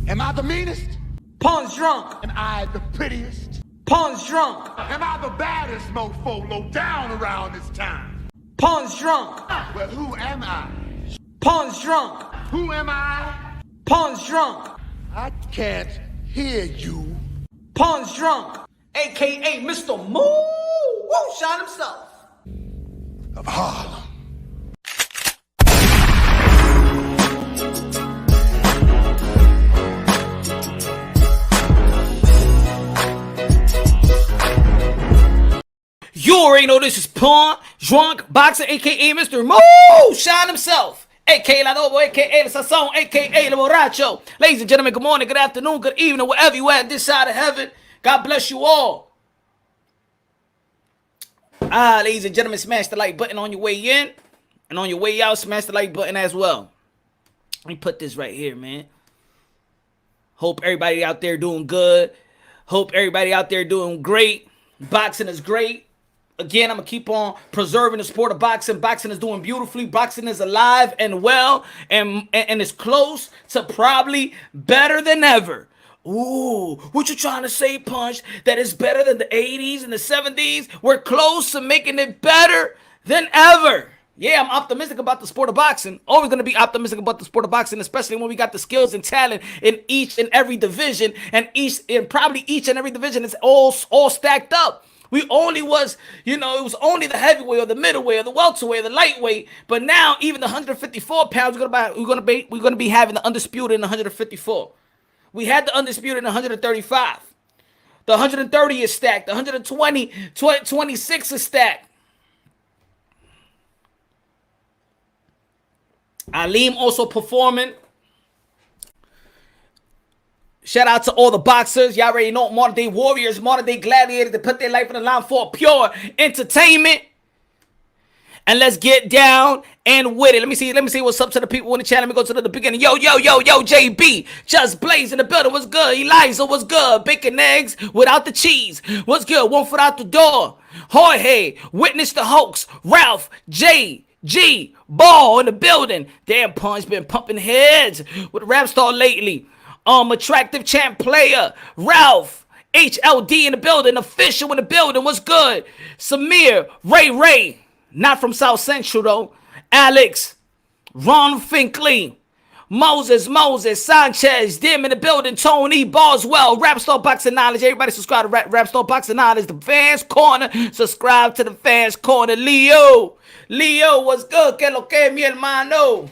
Am I the meanest? Punch drunk. Am I the prettiest? Punch drunk. Am I the baddest mofo low down around this time? Punch drunk. Well, who am I? Punch drunk. Who am I? Punch drunk. I can't hear you. Punch drunk. AKA Mr. Moo Woo Shot himself. Of Harlem. You already know this is Punch Drunk Boxer, aka Mr. Moo Shot himself. AKA La Dobo, AKA La Sazón, AKA La Borracho. Ladies and gentlemen, good morning, good afternoon, good evening, wherever you at this side of heaven. God bless you all. Ladies and gentlemen, smash the like button on your way in. And on your way out, smash the like button as well. Let me put this right here, man. Hope everybody out there doing good. Hope everybody out there doing great. Boxing is great. Again, I'm going to keep on preserving the sport of boxing. Boxing is doing beautifully. Boxing is alive and well. And it's close to probably better than ever. Ooh, what you trying to say, Punch? That it's better than the 80s and the 70s? We're close to making it better than ever. Yeah, I'm optimistic about the sport of boxing. Always going to be optimistic about the sport of boxing, especially when we got the skills and talent in each and every division. And probably each and every division is all stacked up. We only was, it was only the heavyweight or the middleweight or the welterweight or the lightweight. But now even the 154 pounds, we're gonna be having the undisputed in the 154. We had the undisputed in 135. The 130 is stacked. The 26 is stacked. Aleem also performing. Shout out to all the boxers. Y'all already know, modern day warriors, modern day gladiators that put their life on the line for pure entertainment. And let's get down and with it. Let me see what's up to the people in the chat. Let me go to the beginning. Yo, JB. Just Blaze in the building. What's good? Eliza, what's good? Bacon eggs without the cheese. What's good? 1 foot out the door. Jorge, Witness the Hoax. Ralph, G, Ball in the building. Damn, Punch been pumping heads with rap star lately. Attractive champ player. Ralph, HLD in the building. Official in the building. What's good? Samir, Ray. Not from South Central, though. Alex, Ron Finkley, Moses, Sanchez, Dim in the building, Tony, Boswell, Rapstar Boxing Knowledge. Everybody subscribe to Rapstar Boxing Knowledge. The Fans Corner. Subscribe to the Fans Corner. Leo, what's good? Que lo que, mi hermano?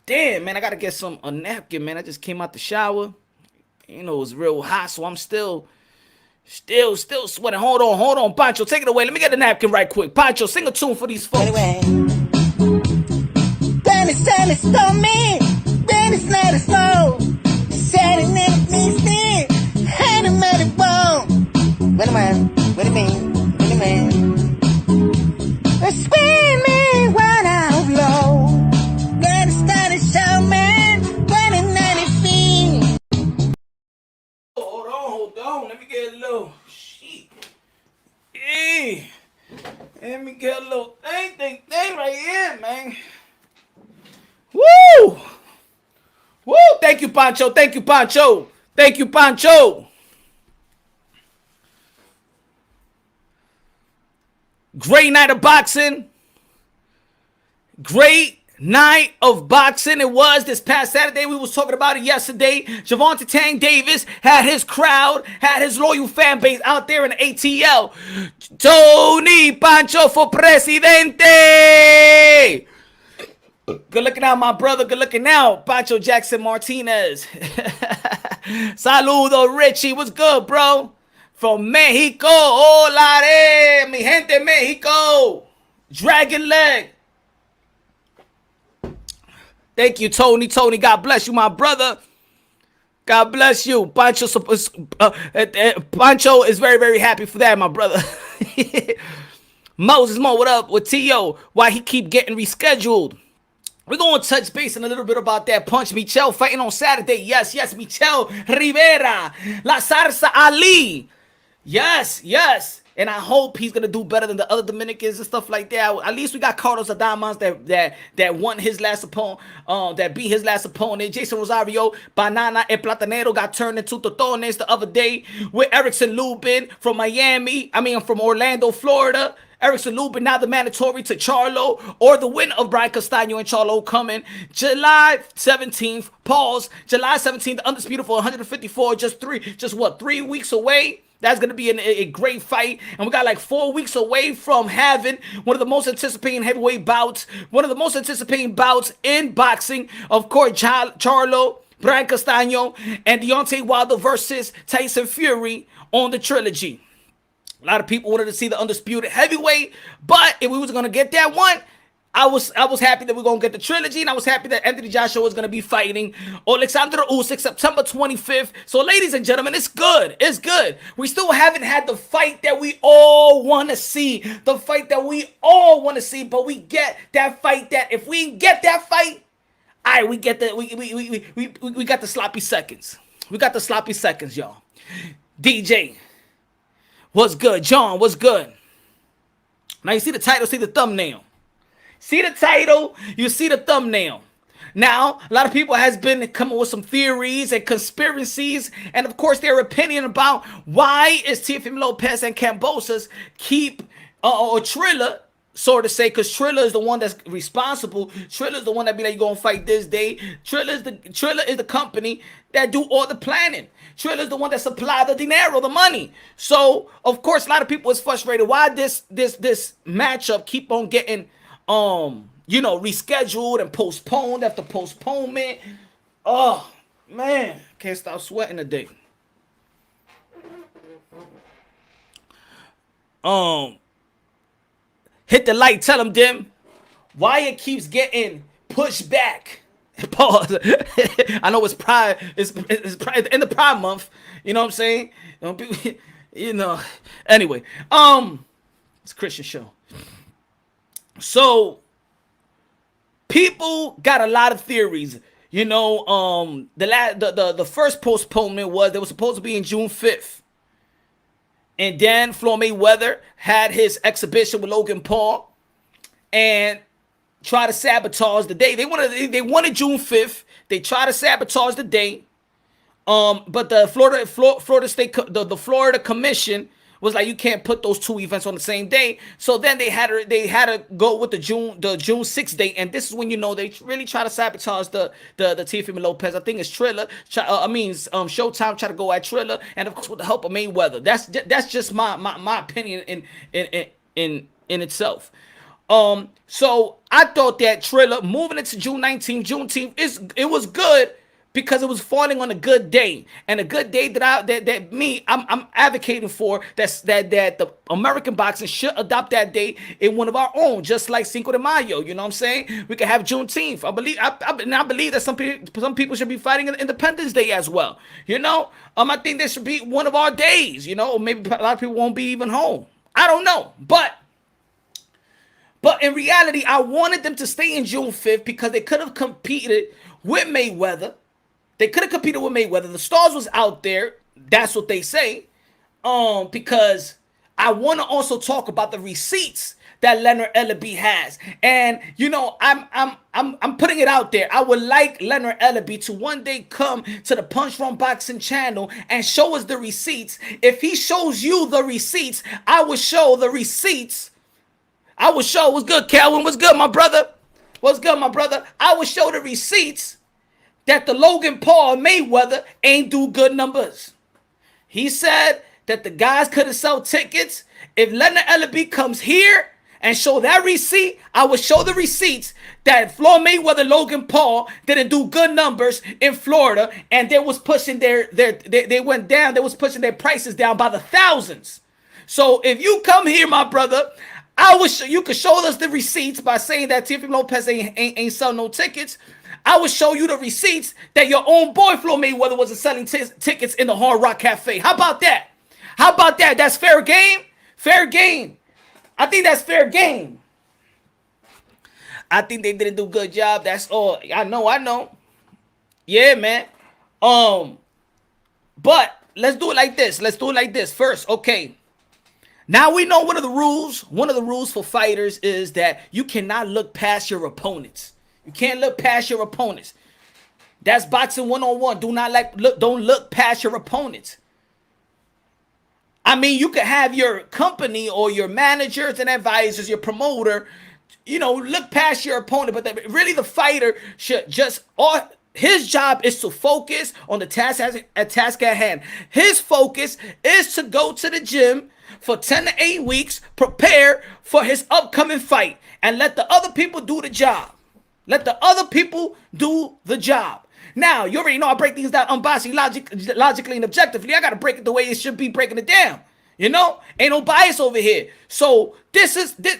Damn, man, I gotta get a napkin, man. I just came out the shower. It was real hot, so I'm still sweating. Hold on, Pancho, take it away. Let me get the napkin right quick. Pancho, sing a tune for these folks. Anyway. Benny stole me. Benny Snyder slow. Saturday night me sin. Had him at the bone. What do you mean? Screaming when I'm low. Benny Snyder show man. 2090 feet. Hold on. Let me get a little shit. Hey. Let me get a little thing right here, man. Woo! Thank you, Pancho. Great night of boxing. It was this past Saturday. We was talking about it yesterday. Javante Tank Davis had his crowd, had his loyal fan base out there in the ATL. Tony Pancho for presidente. Good looking out, my brother. Good looking out. Pancho Jackson Martinez. Saludo, Richie. What's good, bro? From Mexico. Hola, mi gente Mexico. Dragon Leg. Thank you, Tony. God bless you, my brother. God bless you. Pancho is very, very happy for that, my brother. Moses Mo, what up with T.O.? Why he keep getting rescheduled? We're going to touch base on a little bit about that punch. Michel fighting on Saturday. Yes. Michel Rivera. La Zarza Ali. Yes. And I hope he's gonna do better than the other Dominicans and stuff like that. At least we got Carlos Adamas that won his last opponent, that beat his last opponent. Jason Rosario, Banana and Platanero got turned into Totones the other day with Erickson Lubin from from Orlando, Florida. Erickson Lubin now the mandatory to Charlo, or the win of Brian Castaño and Charlo coming July 17th. Pause. July 17th, undisputed for 154. Just 3 weeks away. That's going to be a great fight. And we got like 4 weeks away from having one of the most anticipating heavyweight bouts. One of the most anticipating bouts in boxing. Of course, Charlo, Brian Castaño, and Deontay Wilder versus Tyson Fury on the trilogy. A lot of people wanted to see the undisputed heavyweight. But if we was going to get that one, I was happy that we're going to get the trilogy, and I was happy that Anthony Joshua was going to be fighting Alexander Usyk September 25th. So, ladies and gentlemen, it's good. It's good. We still haven't had the fight that we all want to see. The fight that we all want to see, but we get that fight that if we get that fight, all right, we get the we got the sloppy seconds. We got the sloppy seconds, y'all. DJ, what's good? John, what's good? Now you see the title, see the thumbnail. See the title, you see the thumbnail. Now, a lot of people has been coming with some theories and conspiracies, and of course their opinion about why is Teofimo Lopez and Kambosos keep or Triller, so to say, because Triller is the one that's responsible. Triller is the one that be like, you gonna fight this day. Triller is the company that do all the planning. Triller is the one that supply the dinero, the money. So of course a lot of people is frustrated why this matchup keep on getting rescheduled and postponed after postponement. Oh, man. Can't stop sweating today. Hit the like, tell them, Dim, why it keeps getting pushed back. Pause. I know it's Pride. It's Pride in the Pride month. You know what I'm saying? Anyway, it's a Christian show. People got a lot of theories. The first postponement was they were supposed to be in June 5th. And then Floyd Mayweather had his exhibition with Logan Paul and tried to sabotage the day. They wanted June 5th. They tried to sabotage the day. But the Florida State, the Florida Commission was like, you can't put those two events on the same day. So then they had to go with the June 6th date, and this is when they really try to sabotage the Teofimo Lopez. I think it's Triller. Showtime try to go at Triller, and of course with the help of Mayweather. That's just my opinion in itself. So I thought that Triller moving into June 19th, Juneteenth it was good. Because it was falling on a good day, and a good day I'm advocating for that the American boxing should adopt that day in one of our own, just like Cinco de Mayo. You know what I'm saying? We could have Juneteenth. I believe that some people should be fighting on Independence Day as well. I think this should be one of our days. Or maybe a lot of people won't be even home. I don't know, but in reality, I wanted them to stay in June 5th because they could have competed with Mayweather. The stars was out there. That's what they say. Because I want to also talk about the receipts that Leonard Ellaby has. And I'm putting it out there. I would like Leonard Ellaby to one day come to the Punch Run Boxing channel and show us the receipts. If he shows you the receipts, I will show the receipts. What's good, Calvin? What's good, my brother? I will show the receipts that the Logan Paul Mayweather ain't do good numbers. He said that the guys couldn't sell tickets. If Leonard Ellaby comes here and show that receipt, I will show the receipts that Floyd Mayweather, Logan Paul didn't do good numbers in Florida, and they was pushing they went down. They was pushing their prices down by the thousands. So if you come here, my brother, you could show us the receipts by saying that Teofimo Lopez ain't sell no tickets. I will show you the receipts that your own boy Floyd Mayweather wasn't selling tickets in the Hard Rock Cafe. How about that? That's fair game? Fair game. I think that's fair game. I think they didn't do a good job. That's all. I know. Yeah, man. But let's do it like this. First, okay. Now we know one of the rules. One of the rules for fighters is that you cannot look past your opponents. You can't look past your opponents. That's boxing 101. Don't look past your opponents. I mean, you could have your company or your managers and advisors, your promoter, look past your opponent, but really the fighter should his job is to focus on the task at hand. His focus is to go to the gym for 10 to 8 weeks, prepare for his upcoming fight, and let the other people do the job. Let the other people do the job. Now, you already know I break things down unbiasedly, logically, and objectively. I got to break it the way it should be breaking it down. Ain't no bias over here. So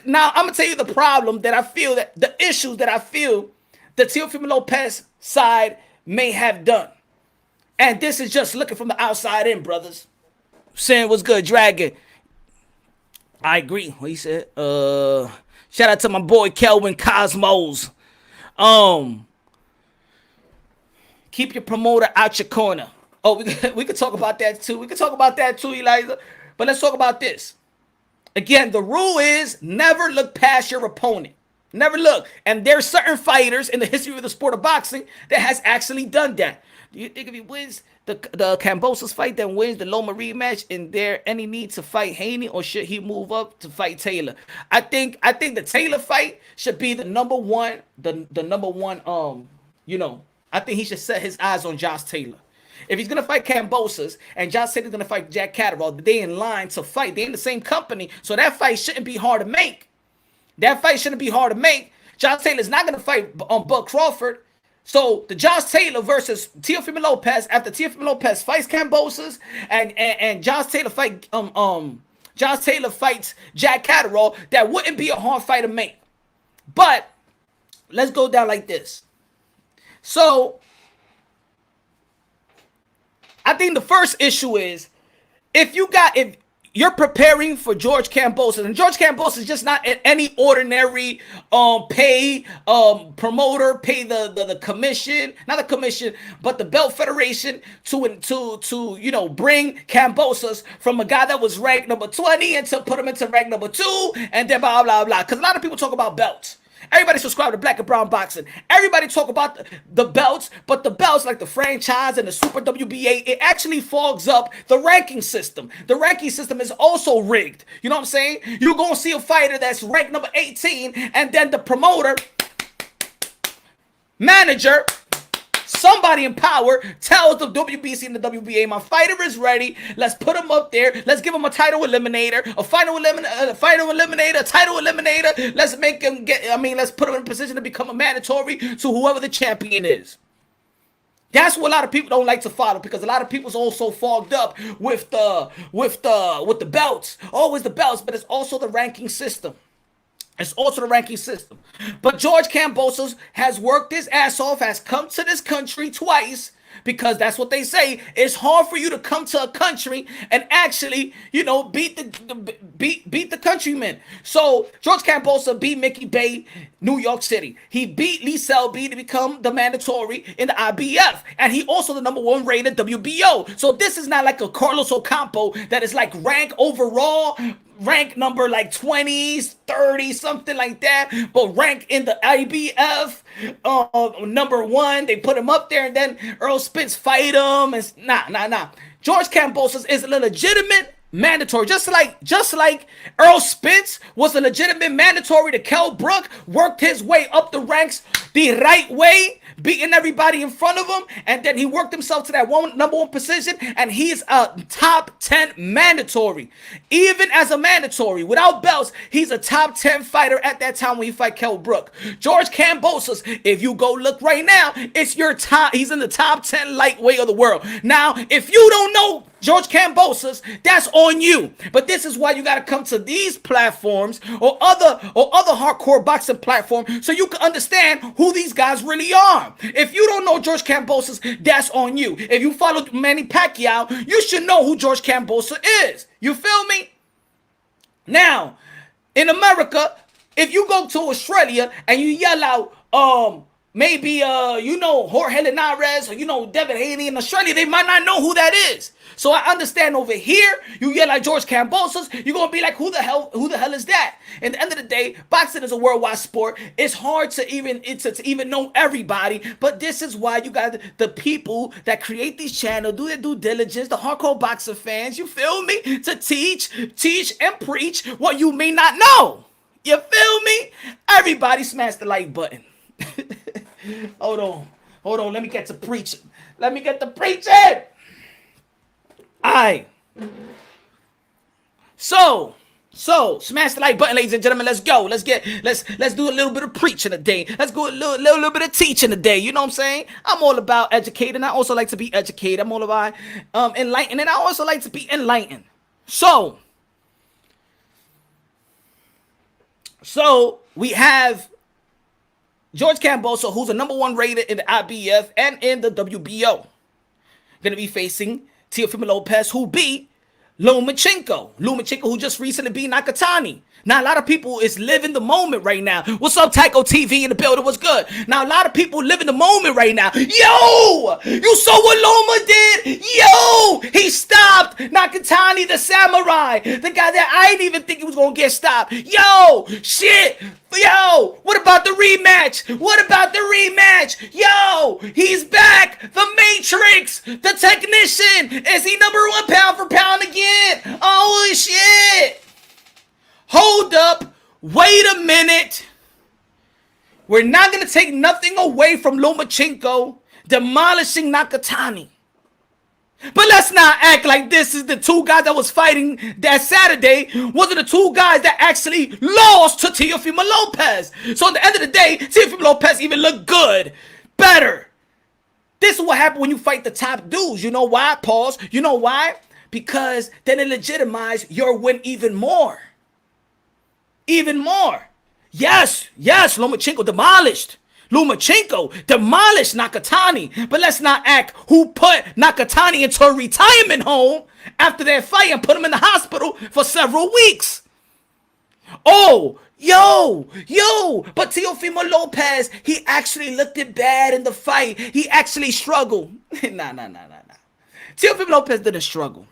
now I'm going to tell you the problem that I feel, that the issues that I feel the Teofimo Lopez side may have done. And this is just looking from the outside in, brothers. Saying what's good, Dragon. I agree. What he said. Shout out to my boy Kelvin Cosmos. Keep your promoter out your corner. Oh, we could talk about that too. Eliza. But let's talk about this. Again, the rule is never look past your opponent. Never look. And there's certain fighters in the history of the sport of boxing that has actually done that. Do you think if he wins the Kambosos fight, then wins the Loma rematch, is there any need to fight Haney, or should he move up to fight Taylor? I think the Taylor fight should be the number one. The number one. I think he should set his eyes on Josh Taylor. If he's gonna fight Kambosos and Josh Taylor's gonna fight Jack Catterall, they in line to fight. They in the same company, so that fight shouldn't be hard to make. Josh Taylor's not gonna fight Bud Crawford. So the Josh Taylor versus Teofimo Lopez, after Teofimo Lopez fights Kambosos and Josh Taylor fights Jack Catterall, that wouldn't be a hard fight to make. But let's go down like this. So I think the first issue is if you're preparing for George Kambosos, and George Kambosos is just not any ordinary pay promoter, pay the commission, not the commission, but the belt federation to bring Kambosos from a guy that was ranked number 20 and to put him into rank number 2, and then blah blah blah. Because a lot of people talk about belts. Everybody subscribe to Black and Brown Boxing. Everybody talk about the belts, but the belts like the franchise and the Super WBA, it actually fogs up the ranking system. The ranking system is also rigged. You know what I'm saying? You're going to see a fighter that's ranked number 18, and then the promoter, manager, somebody in power tells the WBC and the WBA, my fighter is ready. Let's put him up there. Let's give him a title eliminator, a title eliminator. Let's make him let's put him in a position to become a mandatory to whoever the champion is. That's what a lot of people don't like to follow, because a lot of people's also fogged up with the belts. Always the belts, but it's also the ranking system. But George Kambosos has worked his ass off, has come to this country twice, because that's what they say. It's hard for you to come to a country and actually, beat the countrymen. So George Kambosos beat Mickey Bay, New York City. He beat Lee Selby to become the mandatory in the IBF, and he also the number 1 rated WBO. So this is not like a Carlos Ocampo that is like rank overall, rank number like 20s, 30, something like that, but rank in the IBF number 1. They put him up there, and then Earl Spence fight him. And nah. George Kambosos is a legitimate mandatory, just like Earl Spence was a legitimate mandatory to Kell Brook, worked his way up the ranks the right way, beating everybody in front of him, and then he worked himself to that number 1 position, and he's a top 10 mandatory. Even as a mandatory, without belts, he's a top 10 fighter at that time when he fight Kell Brook. George Kambosos, if you go look right now, he's in the top 10 lightweight of the world. Now, if you don't know George Kambosos, that's on you. But this is why you got to come to these platforms or other hardcore boxing platforms so you can understand who these guys really are. If you don't know George Kambosos, that's on you. If you follow Manny Pacquiao, you should know who George Kambosos is. You feel me? Now, in America, if you go to Australia and you yell out, maybe Jorge Linares or Devin Haney in Australia, they might not know who that is. So I understand over here, you get like George Kambosos, you're gonna be like, who the hell is that? At the end of the day, boxing is a worldwide sport. It's hard to even know everybody, but this is why you got the people that create these channels, do their due diligence, the hardcore boxer fans, you feel me? To teach and preach what you may not know. You feel me? Everybody smash the like button. Hold on, let me get to preaching. Alright. So smash the like button, ladies and gentlemen. Let's go. Let's do a little bit of preaching today. Let's go a little bit of teaching today. You know what I'm saying? I'm all about educating. I also like to be educated. I'm all about enlightening. I also like to be enlightened. So we have George Kambosos, who's the #1 rated in the IBF and in the WBO, gonna be facing Teofimo Lopez, who beat Loma, who just recently beat Nakatani. Now, a lot of people is living the moment right now. What's up, Tycho TV in the building? What's good? Now, a lot of people living the moment right now. Yo! You saw what Loma did? Yo! He stopped Nakatani, the samurai. The guy that I didn't even think he was going to get stopped. Yo! Shit! Yo! What about the rematch? Yo! He's back! The Matrix! The technician! Is he #1 pound for pound again? Oh, shit! Hold up, wait a minute. We're not going to take nothing away from Lomachenko demolishing Nakatani. But let's not act like this is the two guys that was fighting that Saturday. Wasn't the two guys that actually lost to Teofimo Lopez. So at the end of the day, Teofimo Lopez even looked good. Better. This is what happened when you fight the top dudes. You know why? Pause. You know why? Because then it legitimizes your win even more. Yes, Lomachenko demolished Nakatani. But let's not act who put Nakatani into a retirement home after that fight and put him in the hospital for several weeks. Oh, but Teofimo Lopez, he actually looked it bad in the fight. He actually struggled. Nah. Teofimo Lopez didn't struggle.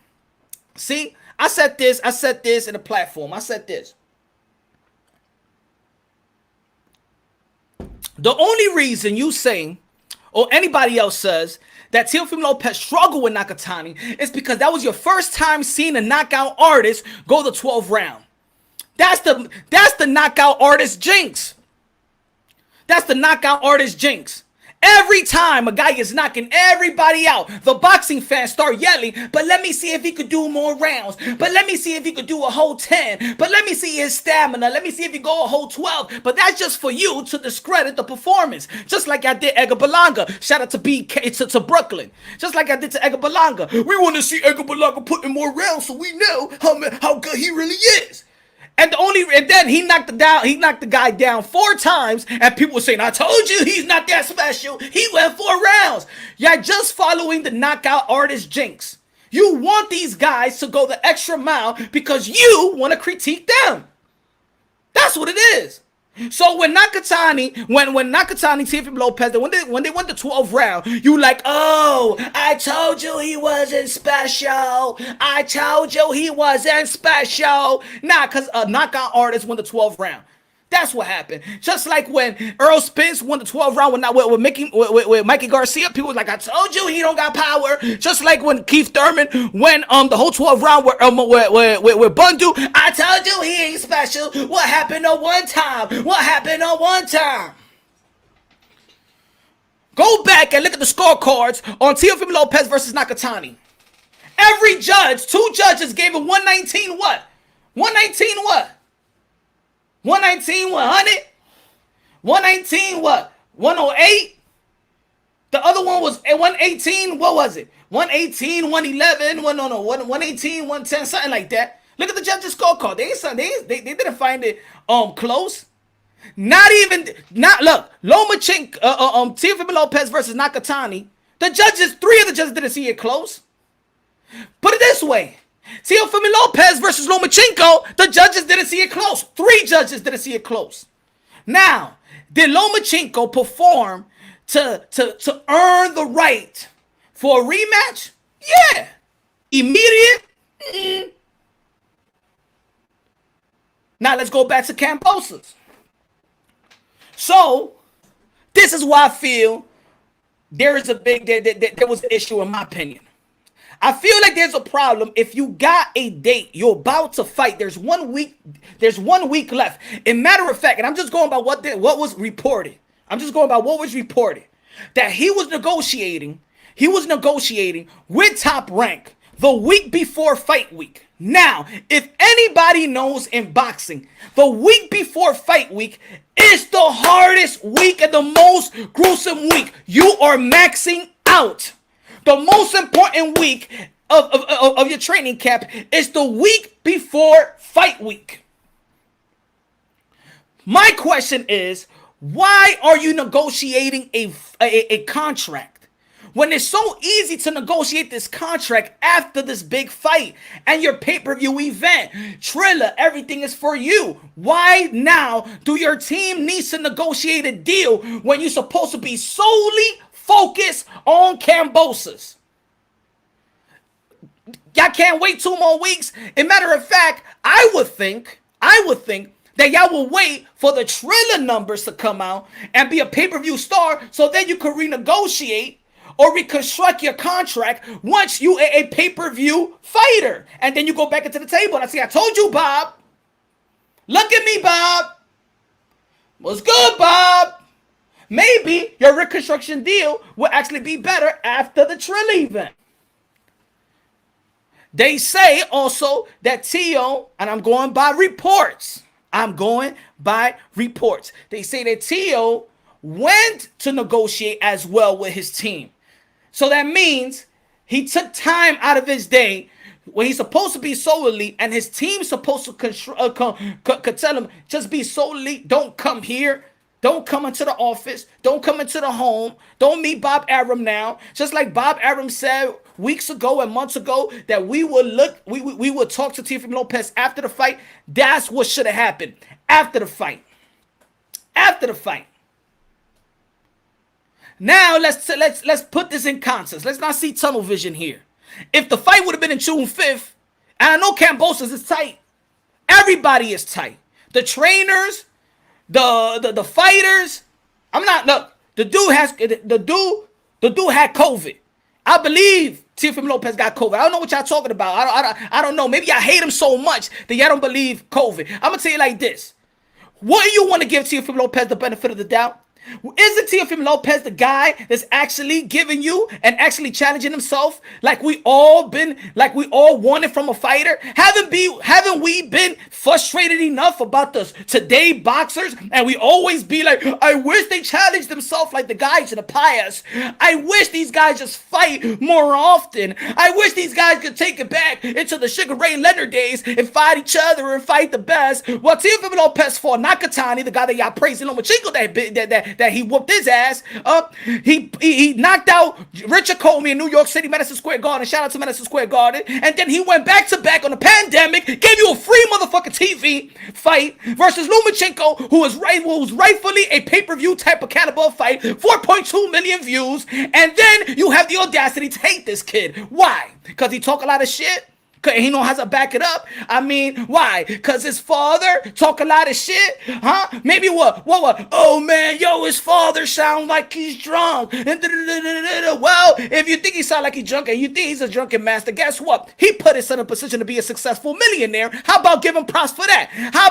See, I said this in the platform. I said this. The only reason you say, or anybody else says, that Teofimo Lopez struggled with Nakatani is because that was your first time seeing a knockout artist go the 12th round. That's the knockout artist jinx. Every time a guy is knocking everybody out, the boxing fans start yelling, but let me see if he could do more rounds. But let me see if he could do a whole 10. But let me see his stamina. Let me see if he go a whole 12. But that's just for you to discredit the performance. Just like I did Edgar Berlanga. Shout out to BK to Brooklyn. Just like I did to Edgar Berlanga. We want to see Edgar Berlanga put in more rounds so we know how good he really is. And then he knocked the guy down 4 times, and people were saying, I told you he's not that special. He went 4 rounds. You're just following the knockout artist jinx. You want these guys to go the extra mile because you want to critique them. That's what it is. So when Nakatani, Teofimo Lopez, when they went the 12th round, you like, oh, I told you he wasn't special. Nah, because a knockout artist won the 12th round. That's what happened. Just like when Earl Spence won the 12th round with Mikey Garcia, people was like, I told you he don't got power. Just like when Keith Thurman won the whole 12th round with Bundu, I told you he ain't special. What happened on one time? Go back and look at the scorecards on Teofimo Lopez versus Nakatani. Every judge, 2 judges gave him 119 what? 119 what? 119 100? 119 what? 108? The other one was 118. What was it? 118, 111, 118, 110, something like that. Look at the judges' scorecard. They didn't find it close. Look, Lomachenko, Teofimo Lopez versus Nakatani. 3 of the judges didn't see it close. Put it this way. Teofimo Lopez versus Lomachenko, the judges didn't see it close. 3 judges didn't see it close. Now, did Lomachenko perform to earn the right for a rematch? Yeah. Immediate? Now let's go back to Kambosos. So this is why I feel there is a big there was an issue in my opinion. I feel like there's a problem if you got a date, you're about to fight. There's 1 week left. In matter of fact, and I'm just going by what was reported. That he was negotiating with Top Rank the week before fight week. Now, if anybody knows in boxing, the week before fight week is the hardest week and the most gruesome week. You are maxing out. The most important week of your training camp is the week before fight week. My question is, why are you negotiating a contract when it's so easy to negotiate this contract after this big fight and your pay-per-view event? Triller, everything is for you. Why now do your team need to negotiate a deal when you're supposed to be solely focused on Kambosos? Y'all can't wait 2 more weeks. As a matter of fact, I would think that y'all will wait for the Triller numbers to come out and be a pay-per-view star, so then you can renegotiate or reconstruct your contract once you a pay-per-view fighter. And then you go back into the table and I say, I told you, Bob. Look at me, Bob. What's good, Bob? Maybe your reconstruction deal will actually be better after the Triller event. They say also that Tio, and I'm going by reports. They say that Tio went to negotiate as well with his team. So that means he took time out of his day when he's supposed to be solely, and his team's supposed to tell him, just be solely, don't come here. Don't come into the office. Don't come into the home. Don't meet Bob Arum now. Just like Bob Arum said weeks ago and months ago that we would talk to Teofimo Lopez after the fight. That's what should have happened after the fight. Now let's put this in context. Let's not see tunnel vision here. If the fight would have been in June 5th, and I know Kambosos is tight. Everybody is tight. The trainers, the fighters. The dude had COVID. I believe Teofimo Lopez got COVID. I don't know what y'all talking about. I don't know. Maybe y'all hate him so much that y'all don't believe COVID. I'm gonna tell you like this. What do you want to give Teofimo Lopez the benefit of the doubt? Isn't Teofimo Lopez the guy that's actually giving you and actually challenging himself like we all wanted from a fighter? Haven't we been frustrated enough about this today boxers? And we always be like, I wish they challenged themselves like the guys in the past. I wish these guys just fight more often. I wish these guys could take it back into the Sugar Ray Leonard days and fight each other and fight the best. Well, Teofimo Lopez fought Nakatani, the guy that y'all praising, Lomachenko, that he whooped his ass up. He knocked out Richard Comey in New York City, Madison Square Garden. Shout out to Madison Square Garden. And then he went back to back on the pandemic, gave you a free motherfucking TV fight versus Lomachenko, who was rightfully a pay-per-view type of cannibal fight, 4.2 million views. And then you have the audacity to hate this kid. Why? Because he talk a lot of shit? Cause he know how to back it up. I mean, why? Cause his father talk a lot of shit, huh? Maybe what? Oh man, his father sound like he's drunk. And well, if you think he sound like he's drunk and you think he's a drunken master, guess what? He put his son in a position to be a successful millionaire. How about giving props for that? How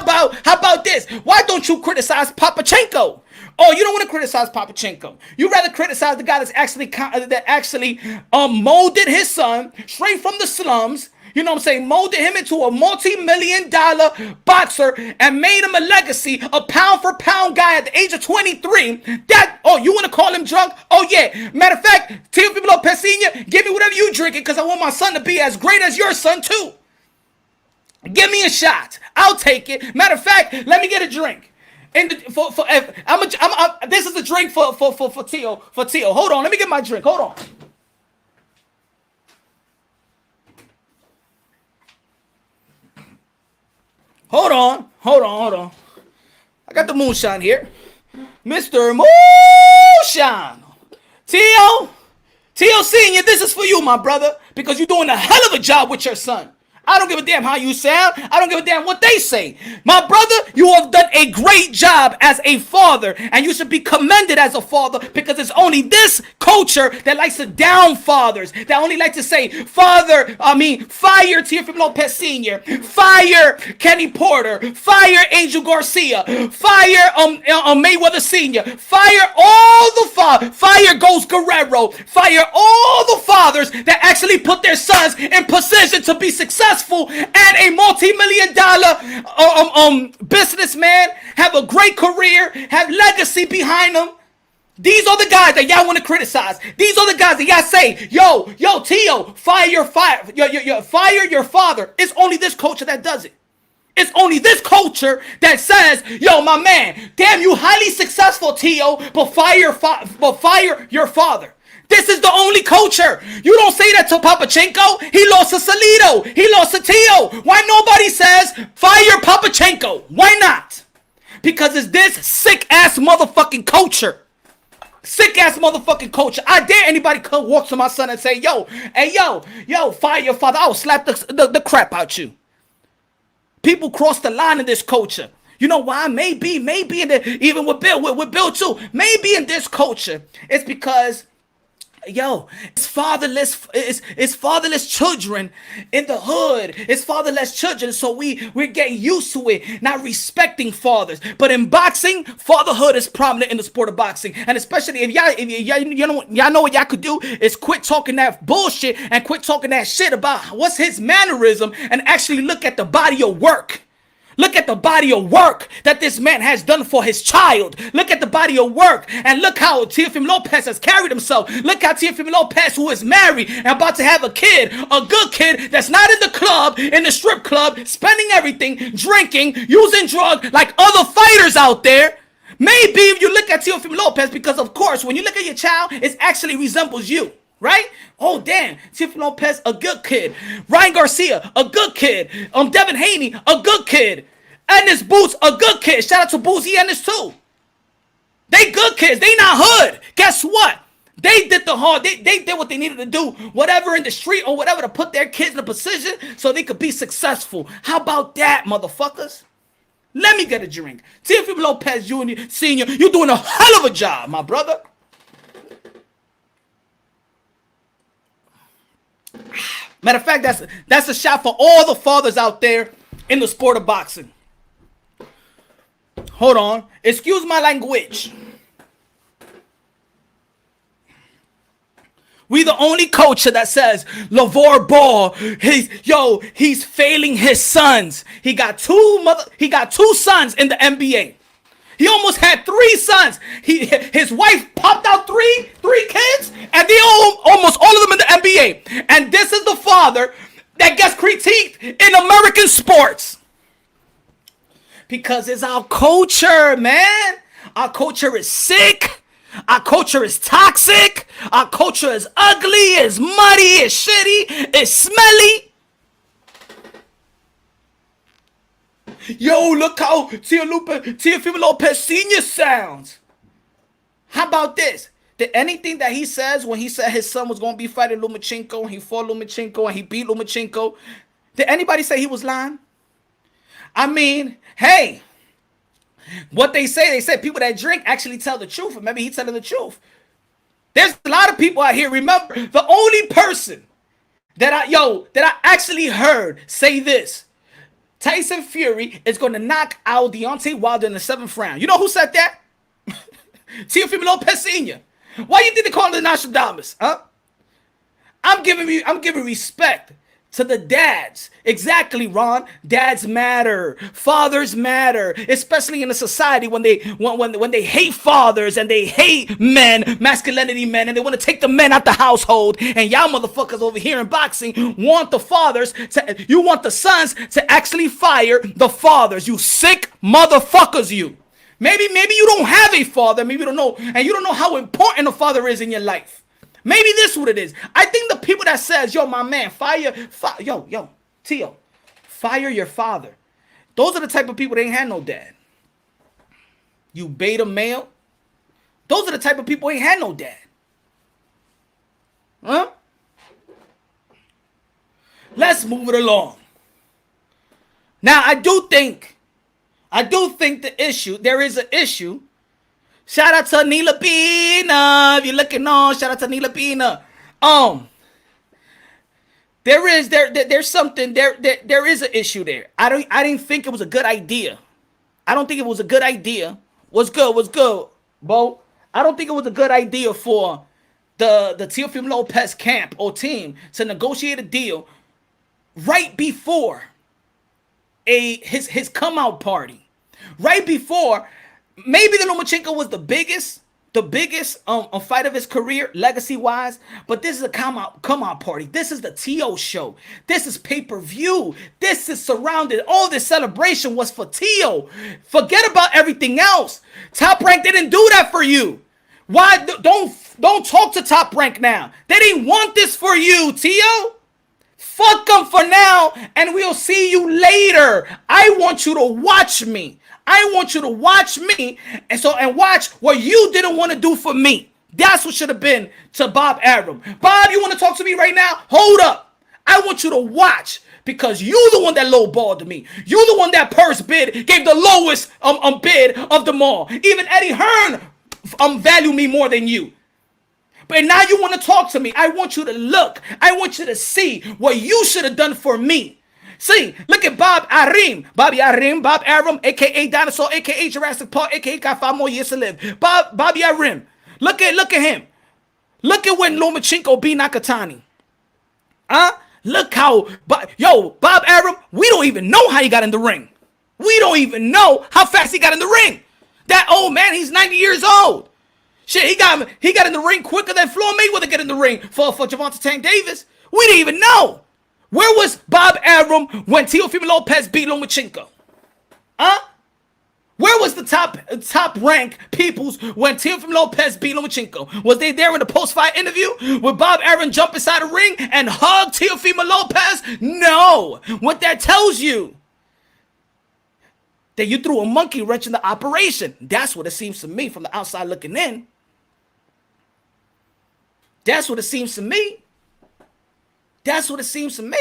about this? Why don't you criticize Papachenko? Oh, you don't want to criticize Papachenko. You rather criticize the guy that's actually molded his son straight from the slums. You know what I'm saying? Molded him into a multi-million-dollar boxer and made him a legacy, a pound-for-pound guy at the age of 23. You want to call him drunk? Oh, yeah. Matter of fact, Teofimo Lopez Sr., give me whatever you drinking because I want my son to be as great as your son, too. Give me a shot. I'll take it. Matter of fact, let me get a drink. This is a drink for Tio. Hold on. Let me get my drink. Hold on. Hold on. I got the moonshine here. Mr. Moonshine. Tio, Tio Senior, this is for you, my brother, because you're doing a hell of a job with your son. I don't give a damn how you sound. I don't give a damn what they say. My brother, you have done a great job as a father, and you should be commended as a father, because it's only this culture that likes to down fathers, that only like to say, fire Teofimo Lopez Sr., fire Kenny Porter, fire Angel Garcia, fire Mayweather Sr., fire all the fathers, fire Ghost Guerrero, fire all the fathers that actually put their sons in position to be successful and a multi-million-dollar businessman, have a great career, have legacy behind them. These are the guys that y'all want to criticize. These are the guys that y'all say, yo, Tio, fire your father. It's only this culture that does it. It's only this culture that says, yo, my man, damn, you highly successful, Tio, but fire your father. This is the only culture. You don't say that to Papachenko. He lost to Salido. He lost to Tio. Why nobody says fire Papachenko? Why not? Because it's this sick ass motherfucking culture. Sick ass motherfucking culture. I dare anybody come walk to my son and say, yo, fire your father. I will slap the crap out you. People cross the line in this culture. You know why? Maybe in the, even with Bill too. Maybe in this culture, it's because, it's fatherless. It's fatherless children in the hood. It's fatherless children, so we're getting used to it, not respecting fathers. But in boxing, fatherhood is prominent in the sport of boxing, and especially if y'all know what y'all could do is quit talking that bullshit and quit talking that shit about what's his mannerism and actually look at the body of work. Look at the body of work that this man has done for his child. Look at the body of work and look how Teofimo Lopez has carried himself. Look how Teofimo Lopez, who is married and about to have a kid, a good kid that's not in the club, in the strip club, spending everything, drinking, using drugs like other fighters out there. Maybe if you look at Teofimo Lopez, because of course, when you look at your child, it actually resembles you. Right? Oh, damn. Teofimo Lopez, a good kid. Ryan Garcia, a good kid. Devin Haney, a good kid. Ennis Boots, a good kid. Shout out to Boozy Ennis too. They good kids. They not hood. Guess what? They did the hard. They did what they needed to do. Whatever in the street or whatever to put their kids in a position so they could be successful. How about that, motherfuckers? Let me get a drink. Teofimo Lopez Jr., Sr., you're doing a hell of a job, my brother. Matter of fact, that's a shot for all the fathers out there in the sport of boxing. Hold on. Excuse my language. We the only culture that says LeVar Ball, he's failing his sons. He got two sons in the NBA. He almost had 3 sons. His wife popped out three kids, and they almost all of them in the NBA. And this is the father that gets critiqued in American sports. Because it's our culture, man. Our culture is sick. Our culture is toxic. Our culture is ugly, it's muddy, it's shitty, it's smelly. Yo, look how Teofimo Lopez Sr. sounds. How about this? Did anything that he says when he said his son was going to be fighting Lomachenko and he fought Lomachenko and he beat Lomachenko, did anybody say he was lying? I mean, hey, what they say people that drink actually tell the truth, or maybe he's telling the truth. There's a lot of people out here. Remember, the only person that I actually heard say this: Tyson Fury is going to knock out Deontay Wilder in the 7th round. You know who said that? Teofimo Lopez Sr. Why you think they call him the Nostradamus? Huh? I'm giving respect to the dads. Exactly, Ron. Dads matter. Fathers matter. Especially in a society when they hate fathers and they hate men, masculinity men, and they want to take the men out the household. And y'all motherfuckers over here in boxing want the sons to actually fire the fathers. You sick motherfuckers, you. Maybe you don't have a father. Maybe you don't know, and you don't know how important a father is in your life. Maybe this is what it is. I think the people that says, yo, my man, Tio, fire your father. Those are the type of people that ain't had no dad. You beta male. Those are the type of people who ain't had no dad. Huh? Let's move it along. Now, I do think there is an issue. Shout out to Nila Pina. If you're looking on, shout out to Nila Pina. There's something there is an issue there. I didn't think it was a good idea. I don't think it was a good idea. What's good, Bo? I don't think it was a good idea for the Teofimo Lopez camp or team to negotiate a deal right before his come out party. Right before, maybe the Lomachenko was the biggest fight of his career, legacy wise. But this is a come out party. This is the Tio show. This is pay-per-view. This is surrounded. All this celebration was for Tio. Forget about everything else. Top Rank didn't do that for you. Why don't talk to Top Rank now? They didn't want this for you, Tio. Fuck them for now, and we'll see you later. I want you to watch me. I want you to watch me and watch what you didn't want to do for me. That's what should have been to Bob Arum. Bob, you want to talk to me right now? Hold up. I want you to watch because you the one that lowballed me. You the one that purse bid gave the lowest bid of them all. Even Eddie Hearn value me more than you. But now you want to talk to me. I want you to look. I want you to see what you should have done for me. See, look at Bob Arum, a.k.a. Dinosaur, a.k.a. Jurassic Park, a.k.a. got 5 more years to live. Bobby Arum. Look at him. Look at when Lomachenko beat Nakatani. Look how, Bob Arum, we don't even know how he got in the ring. We don't even know how fast he got in the ring. That old man, he's 90 years old. Shit, he got in the ring quicker than Floyd Mayweather get in the ring for Gervonta Tank Davis. We didn't even know. Where was Bob Arum when Teofimo Lopez beat Lomachenko? Where was the top rank peoples when Teofimo Lopez beat Lomachenko? Was they there in the post-fight interview? Would Bob Arum jump inside the ring and hug Teofimo Lopez? No. What that tells you, that you threw a monkey wrench in the operation. That's what it seems to me from the outside looking in. That's what it seems to me. That's what it seems to me.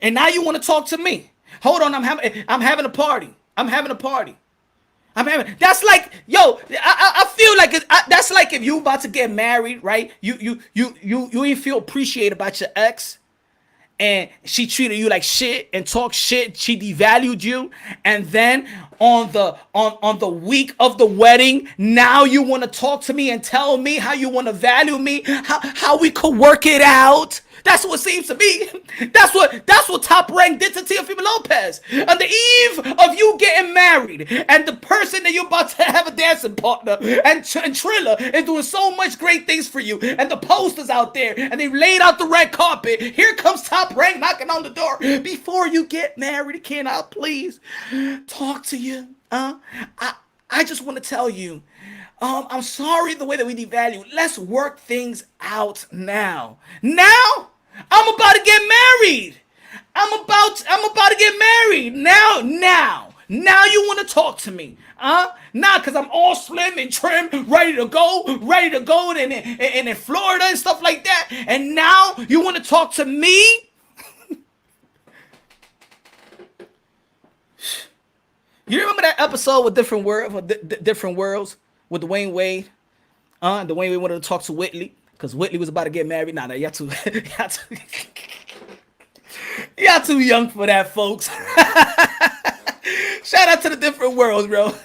And now you want to talk to me. Hold on, I'm having a party. That's like, I feel like that's like if you about to get married, right? You ain't feel appreciated about your ex. And she treated you like shit and talked shit. She devalued you. And then on the week of the wedding, now you want to talk to me and tell me how you want to value me, how we could work it out. That's what seems to me. That's what Top Rank did to Teofimo Lopez. On the eve of you getting married, and the person that you're about to have a dancing partner, and Triller is doing so much great things for you, and the posters out there, and they laid out the red carpet. Here comes Top Rank knocking on the door. Before you get married, can I please talk to you? I just want to tell you, I'm sorry the way that we devalue. Let's work things out now. Now, I'm about to get married. I'm about to get married. Now you want to talk to me. Nah, because I'm all slim and trim, ready to go in Florida and stuff like that. And now you want to talk to me? You remember that episode with Different Worlds with Dwayne Wade? Dwayne Wade wanted to talk to Whitley because Whitley was about to get married. Nah, y'all too young for that, folks. Shout out to the Different Worlds, bro.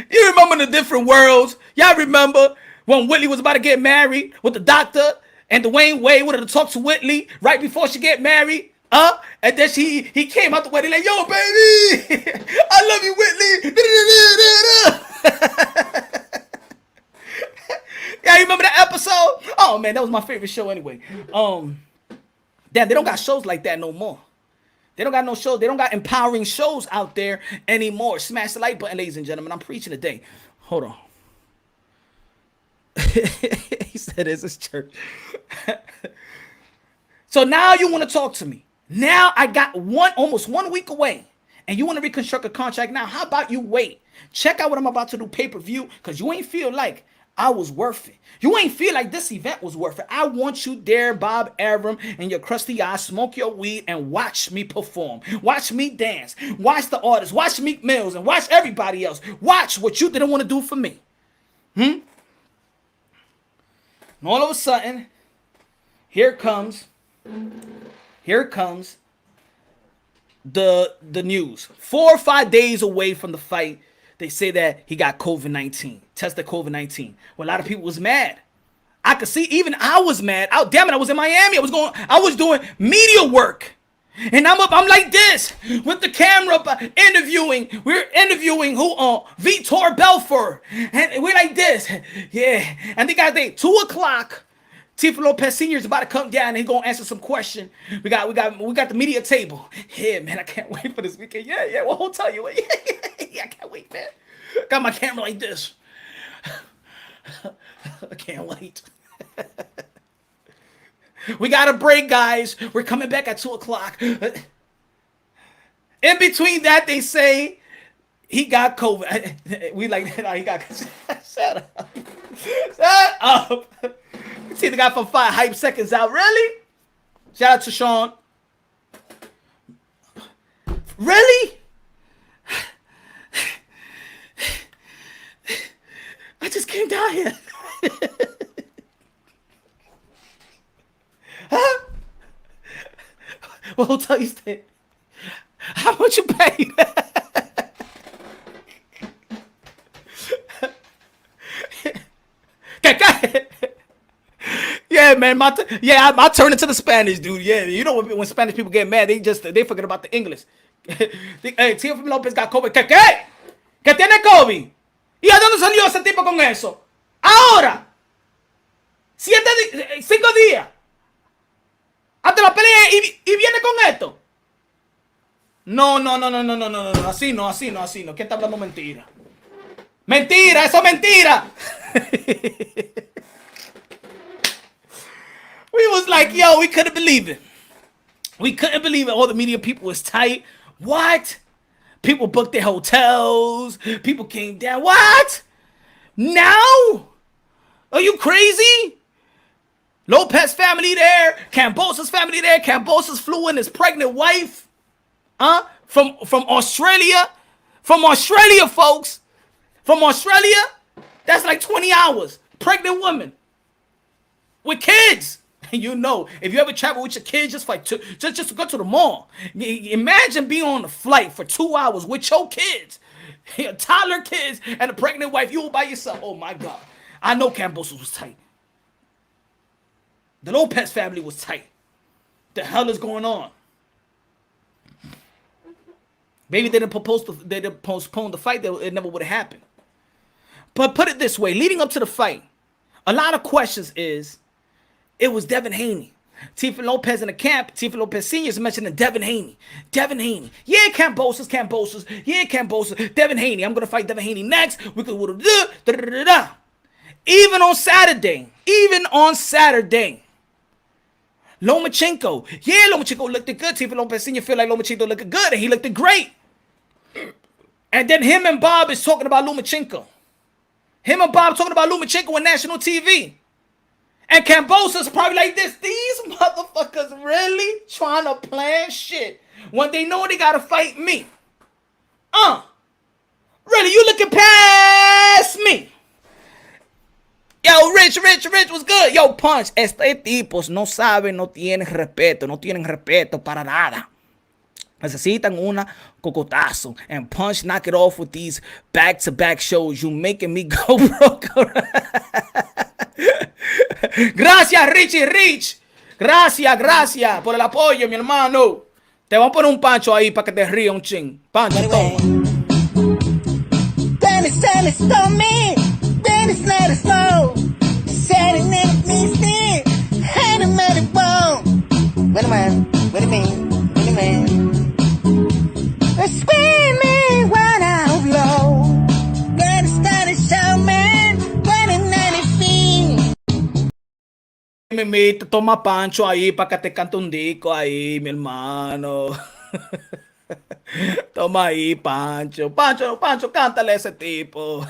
You remember the Different Worlds? Y'all remember when Whitley was about to get married with the doctor and Dwayne Wade wanted to talk to Whitley right before she get married? And then he came out the wedding like, yo, baby, I love you, Whitley. Yeah, you remember that episode? Oh, man, that was my favorite show anyway. Damn, they don't got shows like that no more. They don't got no shows. They don't got empowering shows out there anymore. Smash the like button, ladies and gentlemen. I'm preaching today. Hold on. He said, "This is church." So now you want to talk to me. Now I got almost 1 week away, and you want to reconstruct a contract now. How about you wait? Check out what I'm about to do pay-per-view, because you ain't feel like I was worth it. You ain't feel like this event was worth it. I want you there, Bob Arum, and your crusty eyes, smoke your weed, and watch me perform. Watch me dance. Watch the artists. Watch Meek Mills, and watch everybody else. Watch what you didn't want to do for me. And all of a sudden, here comes the news. 4 or 5 days away from the fight, they say that he got COVID-19, tested COVID-19. Well, a lot of people was mad. I could see, even I was mad. Oh, damn it, I was in Miami. I was doing media work. And I'm like this with the camera interviewing. We're interviewing Vitor Belfort. And we're like this. Yeah. And they got 2 o'clock. Teofimo Lopez Sr. is about to come down and he's gonna answer some question. We got the media table. Yeah, man, I can't wait for this weekend. Yeah. What hotel you at? Yeah, I can't wait, man. Got my camera like this. I can't wait. We got a break, guys. We're coming back at 2 o'clock. In between that, they say he got COVID. We like that. He got. Shut up. Shut up. See the guy from 5 hype seconds out. Really? Shout out to Sean. Really? I just came down here. Huh? What hotel you stay? How much you paid? Yeah, man. I turn into the Spanish dude. Yeah, you know when Spanish people get mad, they forget about the English. Hey, Teofimo Lopez got COVID. ¿Qué? ¿Que tiene COVID? ¿Y a dónde salió ese tipo con eso? Ahora. 5 días. Hasta la pelea y viene con esto. No. Así no. ¿Quién está hablando mentira? Mentira, eso es mentira. We was like, yo, we couldn't believe it. We couldn't believe it. All the media people was tight. What? People booked their hotels. People came down. What? Now? Are you crazy? Lopez family there. Kambosos family there. Kambosos flew in his pregnant wife. From Australia. From Australia, folks. From Australia. That's like 20 hours. Pregnant woman. With kids. You know, if you ever travel with your kids, just go to the mall. Imagine being on a flight for 2 hours with your kids, your toddler kids, and a pregnant wife. You all by yourself. Oh my God! I know Kambosos was tight. The Lopez family was tight. The hell is going on? Maybe they didn't postpone the fight. It never would have happened. But put it this way: leading up to the fight, a lot of questions is. It was Devin Haney. Teofimo Lopez in the camp. Teofimo Lopez Sr. is mentioning Devin Haney. Yeah, Kambosos. Yeah, Kambosos. Devin Haney. I'm going to fight Devin Haney next. We could Even on Saturday. Lomachenko. Yeah, Lomachenko looked good. Teofimo Lopez Sr. feel like Lomachenko looked good. And he looked great. And then him and Bob is talking about Lomachenko. Him and Bob talking about Lomachenko on national TV. And Kambosos probably like this. These motherfuckers really trying to plan shit when they know they gotta fight me. Really, you looking past me. Yo, Rich was good. Yo, Punch, estos tipos no saben, no tienen respeto para nada. Necesitan una cocotazo. And Punch knock it off with these back-to-back shows. You making me go broke. Gracias, Richie Rich. Gracias por el apoyo, mi hermano. Te voy a poner un pancho ahí para que te rías un ching. Pancho, toma. Dennis told me. Dennis let us know. Said it never means it. Had him at it bone. What do you mean? We're screaming right out low. Dennis started show man. When it Mimito, toma Pancho ahí para que te cante un disco ahí, mi hermano. Toma ahí, Pancho, cántale a ese tipo.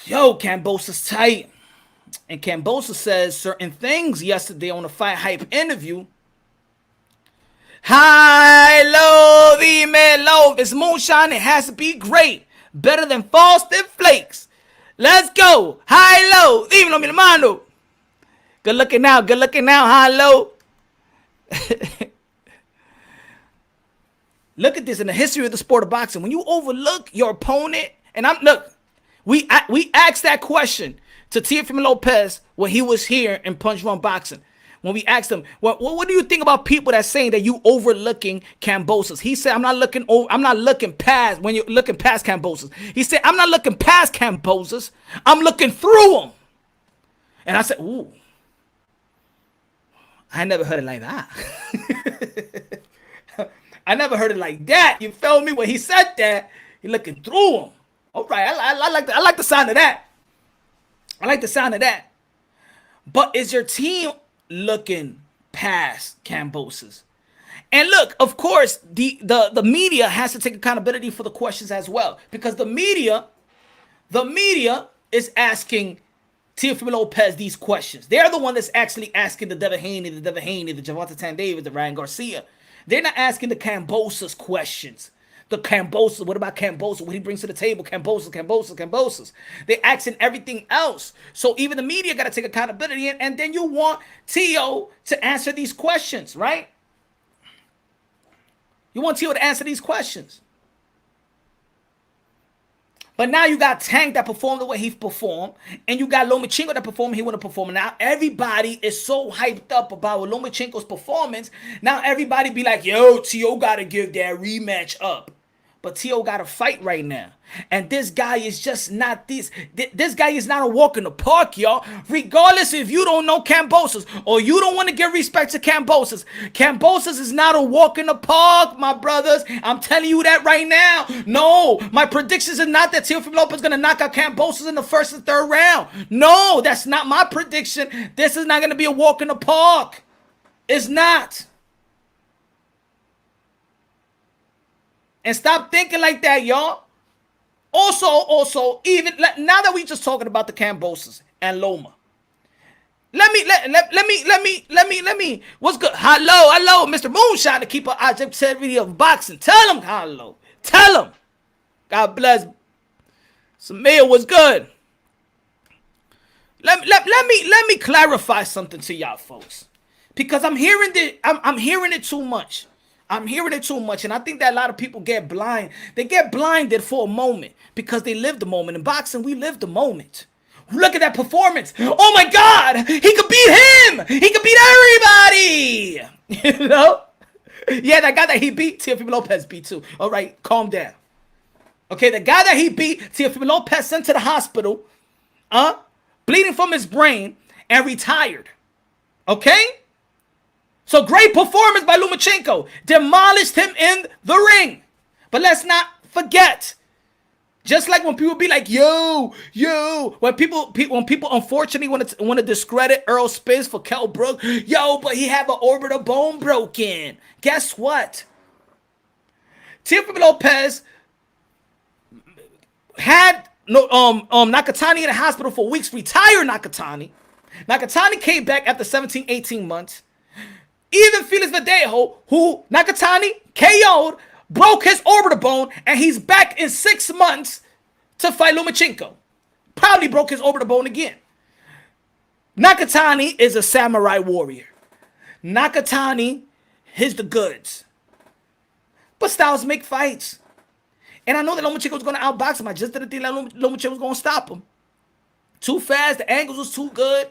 Yo, Kambosos tight. And Kambosos says certain things yesterday on the Fight Hype interview. High, low, dime low. If it's moonshine, it has to be great. Better than Frosted Flakes. Let's go. High, low, dímelo, mi hermano. Good looking now, high, low. Look at this in the history of the sport of boxing. When you overlook your opponent, and we asked that question to Teofimo Lopez when he was here in Punch Run Boxing. When we asked him, what do you think about people that saying that you overlooking Kambosos? He said, I'm not looking past, when you're looking past Kambosos. He said, I'm not looking past Kambosos. I'm looking through him. And I said, ooh, I never heard it like that. I never heard it like that. You feel me? When he said that, he looking through him. All right, I like the sound of that. I like the sound of that. But is your team looking past Kambosos? And look, of course, the media has to take accountability for the questions as well, because the media is asking Teofimo Lopez these questions. They're the one that's actually asking the Haney, the Gervonta Tandavis, the Ryan Garcia. They're not asking the Kambosos questions. The Kambosos, what about Kambosos? What he brings to the table? Kambosos. They're asking everything else. So even the media got to take accountability, and then you want Teo to answer these questions, right? You want Teo to answer these questions. But now you got Tank that performed the way he performed, and you got Lomachenko that performed he want to perform. Now everybody is so hyped up about Lomachenko's performance. Now everybody be like, yo, Teo got to give that rematch up. But Teo got to fight right now. And this guy is just not this. This guy is not a walk in the park, y'all. Regardless if you don't know Kambosos or you don't want to give respect to Kambosos. Kambosos is not a walk in the park, my brothers. I'm telling you that right now. No, my predictions are not that Teofimo Lopez is going to knock out Kambosos in the first and third round. No, that's not my prediction. This is not going to be a walk in the park. It's not. And stop thinking like that, y'all. Also, even now that we just talking about the Kambosos and Loma, let me. What's good? Hello, Mr. Moonshine, to keep an objectivity of boxing. Tell him hello. Tell him. God bless. Samir, what's good? Let me clarify something to y'all folks, because I'm hearing it too much. I'm hearing it too much, and I think that a lot of people get blind. They get blinded for a moment because they live the moment. In boxing, we live the moment. Look at that performance. Oh my God, he could beat him. He could beat everybody. You know? Yeah, that guy that he beat, Teofimo Lopez beat too. All right, calm down. Okay, the guy that he beat, Teofimo Lopez sent to the hospital, bleeding from his brain and retired. Okay? So great performance by Lomachenko. Demolished him in the ring. But let's not forget, just like when people be like, yo, when people unfortunately want to discredit Earl Spence for Kell Brook, yo, but he had an orbital bone broken. Guess what? Teofimo Lopez had Nakatani in the hospital for weeks, retired Nakatani. Nakatani came back after 17, 18 months. Even Felix Verdejo, who Nakatani KO'd, broke his orbital bone, and he's back in 6 months to fight Lomachenko. Probably broke his orbital bone again. Nakatani is a samurai warrior. Nakatani is the goods. But styles make fights. And I know that Lomachenko was going to outbox him. I just didn't think that Lomachenko was going to stop him. Too fast. The angles was too good.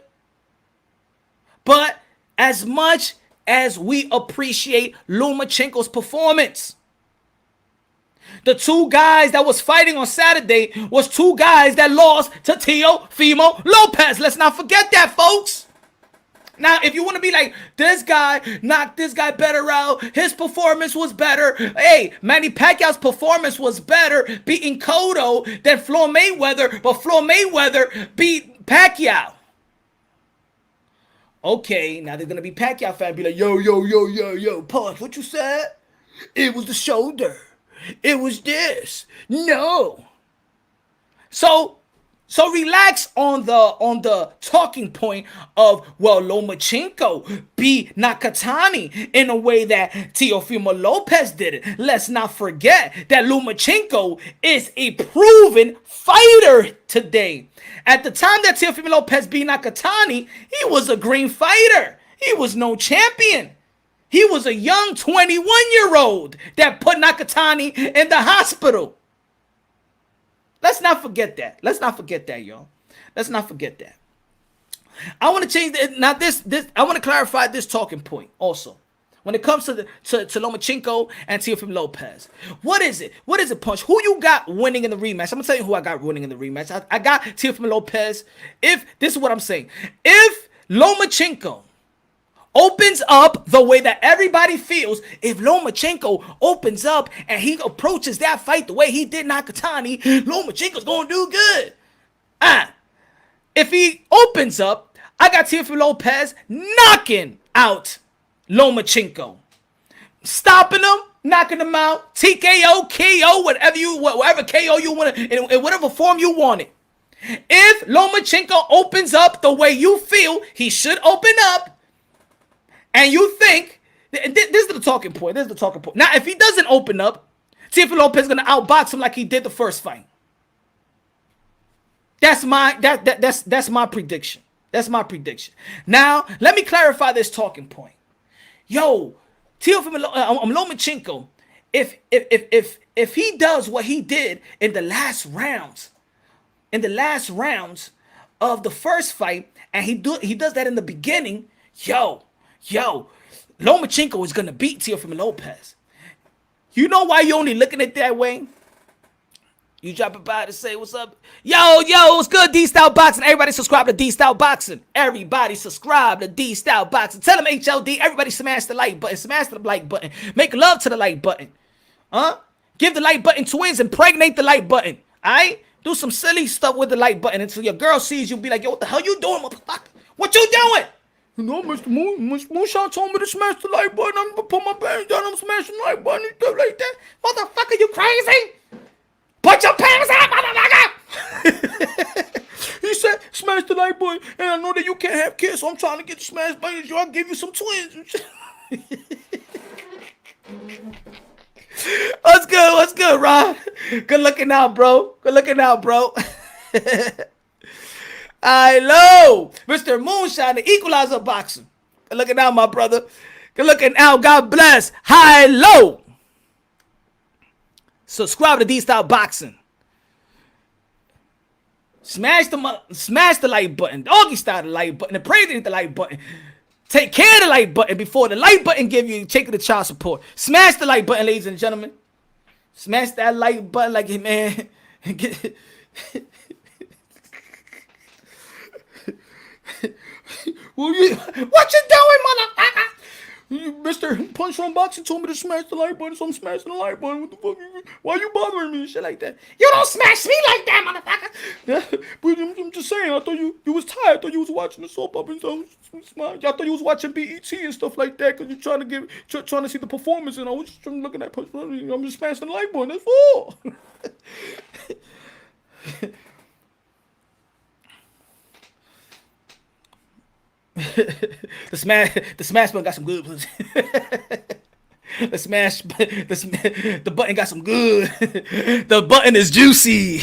But as much as we appreciate Lomachenko's performance, the two guys that was fighting on Saturday was two guys that lost to Teofimo Lopez. Let's not forget that, folks. Now, if you want to be like, this guy knocked this guy better out, his performance was better. Hey, Manny Pacquiao's performance was better beating Cotto than Floyd Mayweather, but Floyd Mayweather beat Pacquiao. Okay, now they're going to be Pacquiao fans, be like, yo, Punch, what you said? It was the shoulder. It was this. No. So So relax on the talking point of, well, Lomachenko beat Nakatani in a way that Teofimo Lopez did it. Let's not forget that Lomachenko is a proven fighter today. At the time that Teofimo Lopez beat Nakatani, he was a green fighter. He was no champion. He was a young 21-year-old that put Nakatani in the hospital. Let's not forget that. Let's not forget that, y'all. Let's not forget that. I want to change the, not this. I want to clarify this talking point also. When it comes to Lomachenko and Teofimo Lopez, what is it? What is it, Punch? Who you got winning in the rematch? I'm gonna tell you who I got winning in the rematch. I got Teofimo Lopez. If this is what I'm saying, if Lomachenko opens up the way that everybody feels, if Lomachenko opens up and he approaches that fight the way he did Nakatani, Lomachenko's gonna do good. If he opens up, I got Teofimo Lopez knocking out Lomachenko, stopping him, knocking him out, TKO, KO, whatever KO you want, in whatever form you want it. If Lomachenko opens up the way you feel he should open up, and you think, this is the talking point. This is the talking point. Now, if he doesn't open up, Teofimo Lopez is gonna outbox him like he did the first fight. That's my prediction. That's my prediction. Now, let me clarify this talking point. Yo, Lomachenko, if he does what he did in the last rounds of the first fight, and he does that in the beginning, Yo, Lomachenko is going to beat Teofimo Lopez. You know why you only looking at it that way? You drop it by to say, what's up? Yo, what's good, D-Style Boxing? Everybody subscribe to D-Style Boxing. Everybody subscribe to D-Style Boxing. Tell them HLD. Everybody smash the like button. Smash the like button. Make love to the like button. Give the like button twins. Impregnate the like button. All right? Do some silly stuff with the like button until your girl sees you. Be like, yo, what the hell you doing, motherfucker? What you doing? You know, Mr. Moonshot told me to smash the like button. I'm gonna put my pants down. I'm smashing the like button and stuff like that. Motherfucker, you crazy? Put your pants out, motherfucker! He said, smash the like button. And I know that you can't have kids, so I'm trying to get the smash button. So I'll give you some twins. What's good? What's good, Ron? Good looking out, bro. Good looking out, bro. Hello, Mr. Moonshine, the equalizer boxing. Good looking out, my brother. Good looking out. God bless. Hello. Subscribe to D-Style Boxing. Smash the like button. Doggy style the like button. Appreciate the like button. Take care of the like button before the like button give you taking the child support. Smash the like button, ladies and gentlemen. Smash that like button like, man. What you doing, motherfucker? Mr. Punch on Boxing told me to smash the like button, so I'm smashing the like button. What the fuck? Why you bothering me? Shit like that. You don't smash me like that, motherfucker. Yeah, but I'm just saying, I thought you was tired. I thought you was watching the soap opera and stuff. I thought you was watching BET and stuff like that because you're trying to see the performance, and I was just looking at Punch. I'm just smashing the like button. That's all. the smash button got some good pussy. The button got some good. The button is juicy.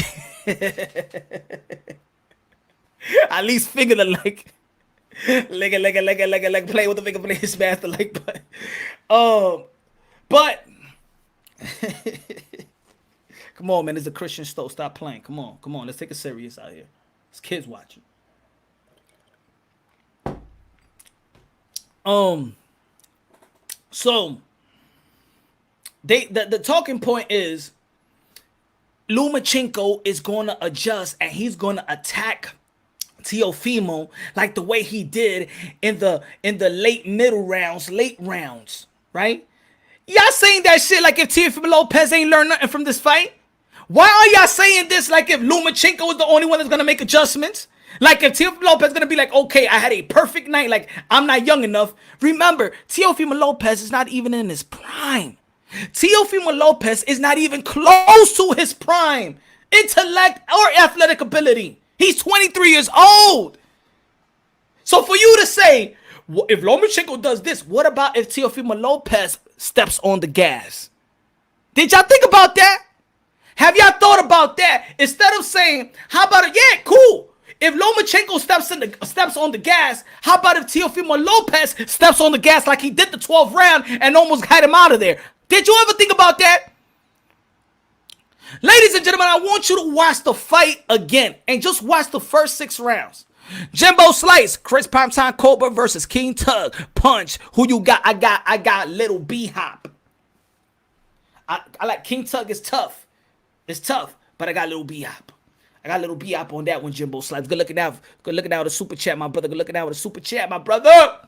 At least finger the like. Like play with the finger, play smash the like button. But come on, man, it's a Christian store. Stop playing. Come on, let's take it serious out here. There's kids watching. So the talking point is Lomachenko is going to adjust and he's going to attack Teofimo like the way he did in the late rounds, right? Y'all saying that shit like if Teofimo Lopez ain't learned nothing from this fight? Why are y'all saying this like if Lomachenko is the only one that's going to make adjustments? Like if Teofimo Lopez is going to be like, okay, I had a perfect night, like I'm not young enough. Remember, Teofimo Lopez is not even in his prime. Teofimo Lopez is not even close to his prime. Intellect or athletic ability. He's 23 years old. So for you to say, well, if Lomachenko does this, what about if Teofimo Lopez steps on the gas? Did y'all think about that? Have y'all thought about that? Instead of saying, how about it? Yeah, cool. If Lomachenko steps on the gas, how about if Teofimo Lopez steps on the gas like he did the 12th round and almost got him out of there? Did you ever think about that? Ladies and gentlemen, I want you to watch the fight again and just watch the first 6 rounds. Jimbo Slice, Chris Primetime Cobra versus King Tug. Punch. Who you got? I got Little B-Hop. I like King Tug is tough. It's tough, but I got Little B-Hop. I got Little B-Hop on that one, Jimbo Slice. Good looking out. Good looking out with a super chat, my brother. Good looking out with a super chat, my brother.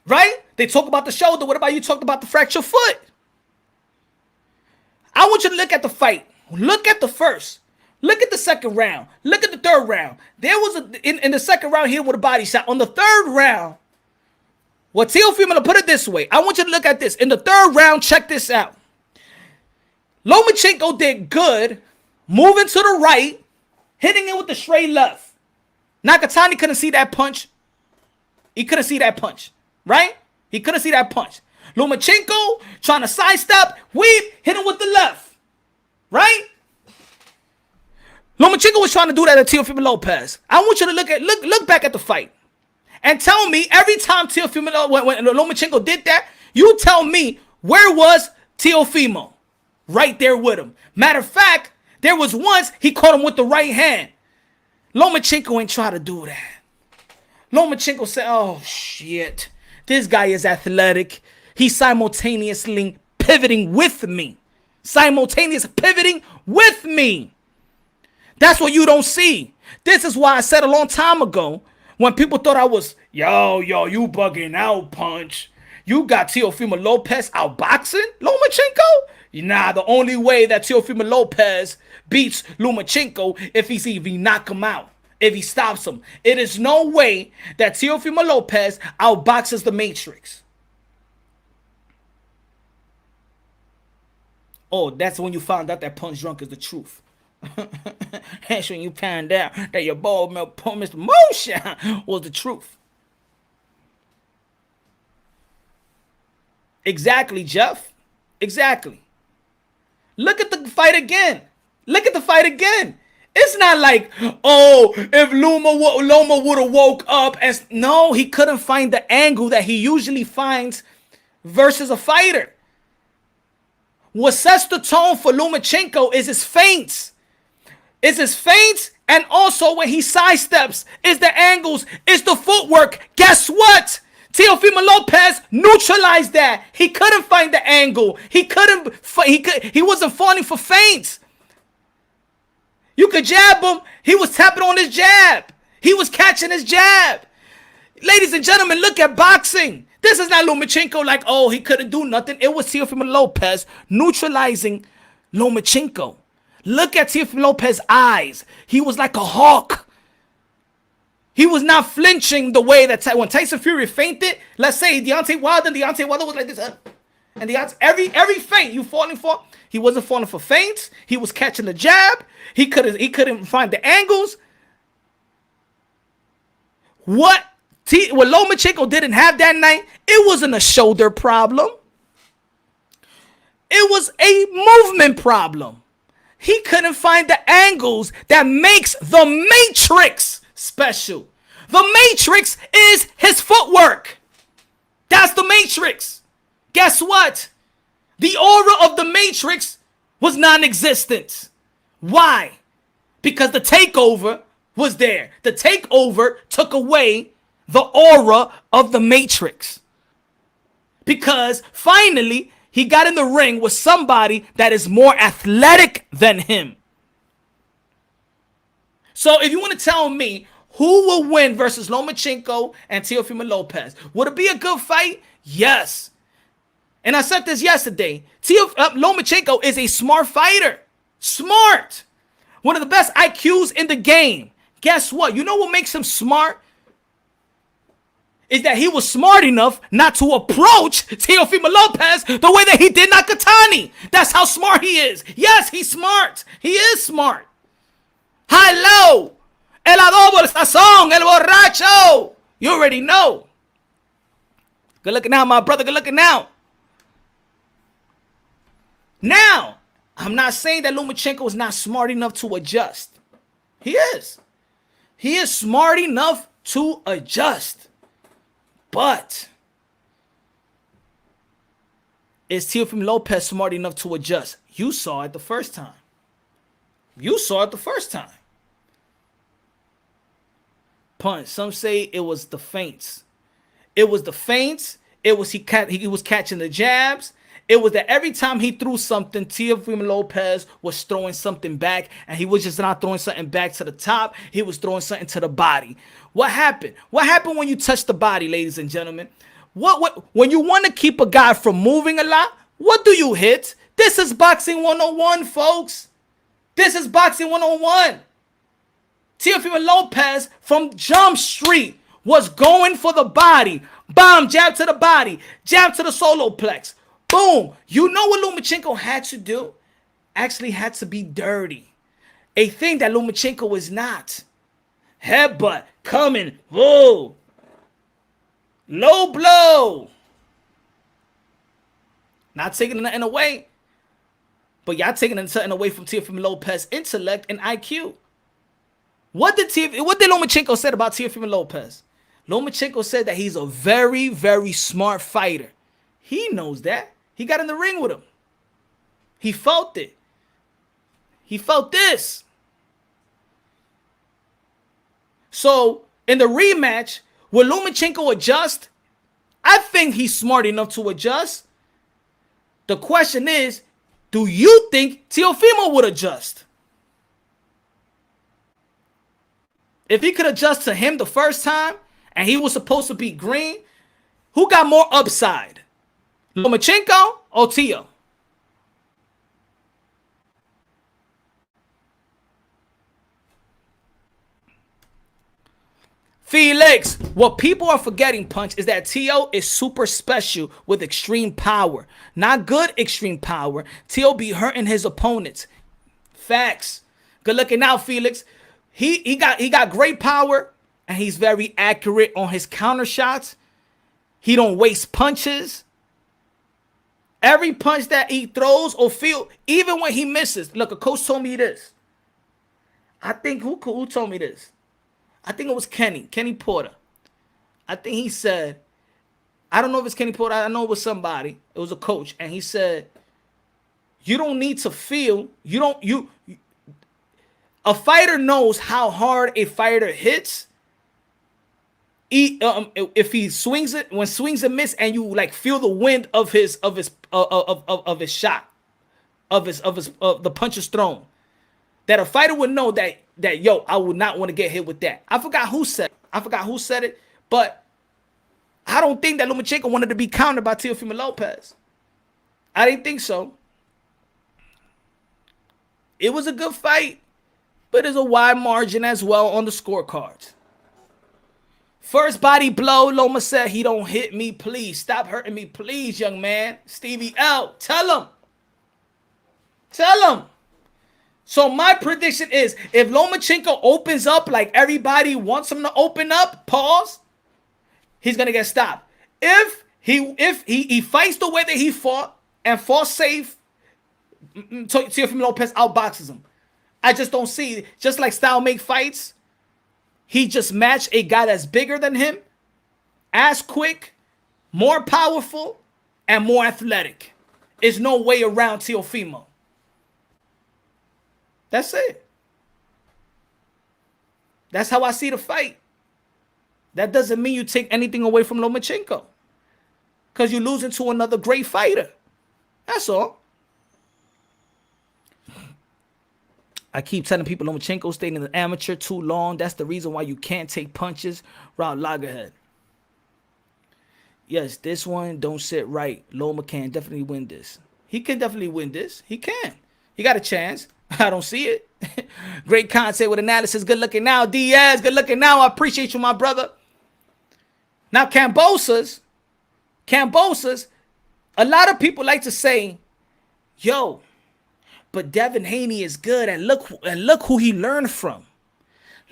Right? They talk about the shoulder. What about you talked about the fractured foot? I want you to look at the fight. Look at the first. Look at the second round. Look at the third round. There was in the second round here with a body shot. On the third round, well, Teofimo, to put it this way, I want you to look at this. In the third round, check this out. Lomachenko did good, moving to the right, hitting it with the straight left. Nakatani couldn't see that punch. He couldn't see that punch, right? He couldn't see that punch. Lomachenko trying to sidestep, weave, hit him with the left, right? Lomachenko was trying to do that at Teofimo Lopez. I want you to look back at the fight and tell me every time Teofimo, when Lomachenko did that, you tell me where was Teofimo? Right there with him. Matter of fact, there was once he caught him with the right hand. Lomachenko ain't try to do that. Lomachenko said, oh shit, this guy is athletic. He's simultaneously pivoting with me. Simultaneous pivoting with me. That's what you don't see. This is why I said a long time ago, when people thought I was, yo, you bugging out, Punch. You got Teofimo Lopez outboxing Lomachenko? Nah, the only way that Teofimo Lopez beats Lomachenko if he knock him out, if he stops him. It is no way that Teofimo Lopez outboxes the Matrix. Oh, that's when you found out that Punch Drunk is the truth. That's when you found out that your boy, Mr. Motion, was the truth. Exactly, Jeff. Exactly. Look at the fight again. Look at the fight again. It's not like, oh, if Loma would have woke up and no, he couldn't find the angle that he usually finds versus a fighter. What sets the tone for Lomachenko is his feints. It's his feints, and also when he sidesteps, is the angles, is the footwork. Guess what? Teofimo Lopez neutralized that. He couldn't find the angle. He wasn't falling for feints. You could jab him. He was tapping on his jab. He was catching his jab. Ladies and gentlemen, look at boxing. This is not Lomachenko like, oh, he couldn't do nothing. It was Teofimo Lopez neutralizing Lomachenko. Look at Teofimo Lopez's eyes. He was like a hawk. He was not flinching the way that when Tyson Fury feinted, let's say Deontay Wilder was like this. And every feint you falling for, he wasn't falling for feints. He was catching the jab. He couldn't find the angles. What Lomachenko didn't have that night, it wasn't a shoulder problem. It was a movement problem. He couldn't find the angles that makes the Matrix special. The Matrix is his footwork. That's the Matrix. Guess what? The aura of the Matrix was non-existent. Why? Because the takeover was there. The takeover took away the aura of the Matrix. Because finally, he got in the ring with somebody that is more athletic than him. So if you want to tell me who will win versus Lomachenko and Teofimo Lopez, would it be a good fight? Yes. And I said this yesterday. Lomachenko is a smart fighter. Smart. One of the best IQs in the game. Guess what? You know what makes him smart? is that he was smart enough not to approach Teofimo Lopez the way that he did Nakatani. That's how smart he is. Yes, he's smart. He is smart. Hello. El adobo, el sazón, el borracho. You already know. Good looking out, my brother. Good looking out. Now, I'm not saying that Lomachenko is not smart enough to adjust. He is. He is smart enough to adjust. But is Teofimo Lopez smart enough to adjust? You saw it the first time. You saw it the first time. Punch. Some say it was the feints. It was the feints. It was he was catching the jabs. It was that every time he threw something, Teofimo Lopez was throwing something back, and he was just not throwing something back to the top. He was throwing something to the body. What happened? What happened when you touch the body, ladies and gentlemen? When you want to keep a guy from moving a lot, what do you hit? This is boxing 101, folks. This is boxing 101. Teofimo Lopez from Jump Street was going for the body. Bomb, jab to the body, jab to the solo plex. Boom. You know what Lomachenko had to do? Actually had to be dirty. A thing that Lomachenko is not. Headbutt coming. Whoa. Low blow. Not taking nothing away. But y'all taking something away from Teofimo Lopez intellect and IQ. What did Lomachenko said about Teofimo Lopez? Lomachenko said that he's a very, very smart fighter. He knows that. He got in the ring with him. He felt it. He felt this. So, in the rematch, will Lomachenko adjust? I think he's smart enough to adjust. The question is, do you think Teofimo would adjust? If he could adjust to him the first time, and he was supposed to be green, who got more upside? Lomachenko or Teo? Felix, what people are forgetting, Punch, is that Teo is super special with extreme power. Not good extreme power. Teo be hurting his opponents. Facts. Good looking out, Felix. He got great power, and he's very accurate on his counter shots. He don't waste punches. Every punch that he throws or feel, even when he misses. Look, a coach told me this. I think, who told me this? I think it was Kenny Porter. I think he said, I don't know if it's Kenny Porter. I know it was somebody. It was a coach. And he said, you don't need to feel, a fighter knows how hard a fighter hits. If he swings it, when swings and miss, and you like feel the wind of his shot, of the punches thrown, that a fighter would know that yo, I would not want to get hit with that. I forgot who said it, but I don't think that Lomachenko wanted to be countered by Teofimo Lopez. I didn't think so. It was a good fight, but there's a wide margin as well on the scorecards. First body blow, Loma said, he don't hit me, please. Stop hurting me, please, young man. Stevie L, tell him. Tell him. So my prediction is, if Lomachenko opens up like everybody wants him to open up, pause, he's going to get stopped. If he fights the way that he fought and fought safe, Teofimo Lopez outboxes him. I just don't see, just like style make fights, he just matched a guy that's bigger than him, as quick, more powerful, and more athletic. There's no way around Teofimo. That's it. That's how I see the fight. That doesn't mean you take anything away from Lomachenko, because you're losing to another great fighter. That's all. I keep telling people Lomachenko stayed in the amateur too long. That's the reason why you can't take punches. Round Lagerhead. Yes, this one don't sit right. Loma can definitely win this. He can definitely win this. He can. He got a chance. I don't see it. Great content with analysis. Good looking now. Diaz, good looking now. I appreciate you, my brother. Now, Kambosos, a lot of people like to say, yo, but Devin Haney is good, and look who he learned from.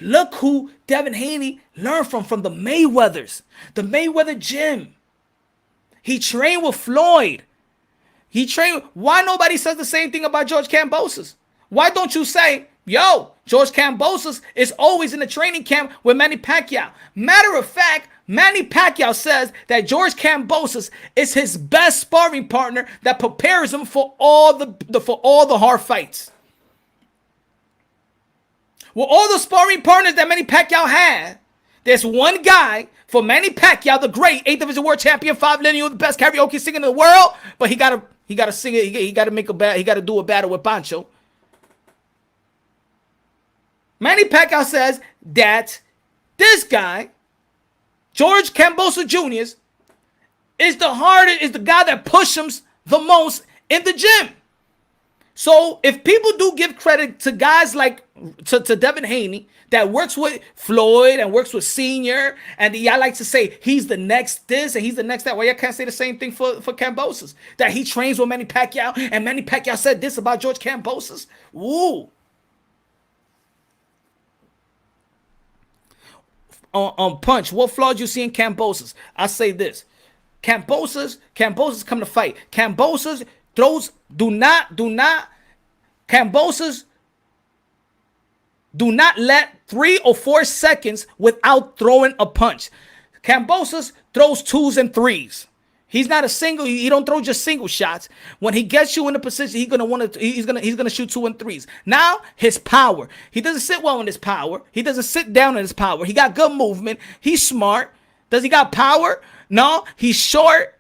Look who Devin Haney learned from the Mayweathers, the Mayweather gym. He trained with Floyd. Why nobody says the same thing about George Kambosos? Why don't you say, yo, George Kambosos is always in the training camp with Manny Pacquiao? Matter of fact, Manny Pacquiao says that George Kambosos is his best sparring partner that prepares him for all the hard fights. Well, all the sparring partners that Manny Pacquiao had, there's one guy for Manny Pacquiao, the great 8th Division World Champion, 5 lineal, the best karaoke singer in the world, but he gotta sing it. He gotta do a battle with Pancho. Manny Pacquiao says that this guy, George Kambosos Jr., is the guy that pushes him the most in the gym. So if people do give credit to guys like to Devin Haney that works with Floyd and works with Senior, and y'all like to say he's the next this and he's the next that, well, y'all can't say the same thing for Kambosos, that he trains with Manny Pacquiao, and Manny Pacquiao said this about George Kambosos. Ooh. On Punch, what flaws you see in Kambosos? I say this: Kambosos come to fight. Kambosos Kambosos do not let 3 or 4 seconds without throwing a punch. Kambosos throws 2s and 3s. He's not a single. He don't throw just single shots. When he gets you in a position, he's gonna shoot 2 and 3s. Now his power. He doesn't sit well in his power. He doesn't sit down in his power. He got good movement. He's smart. Does he got power? No. He's short.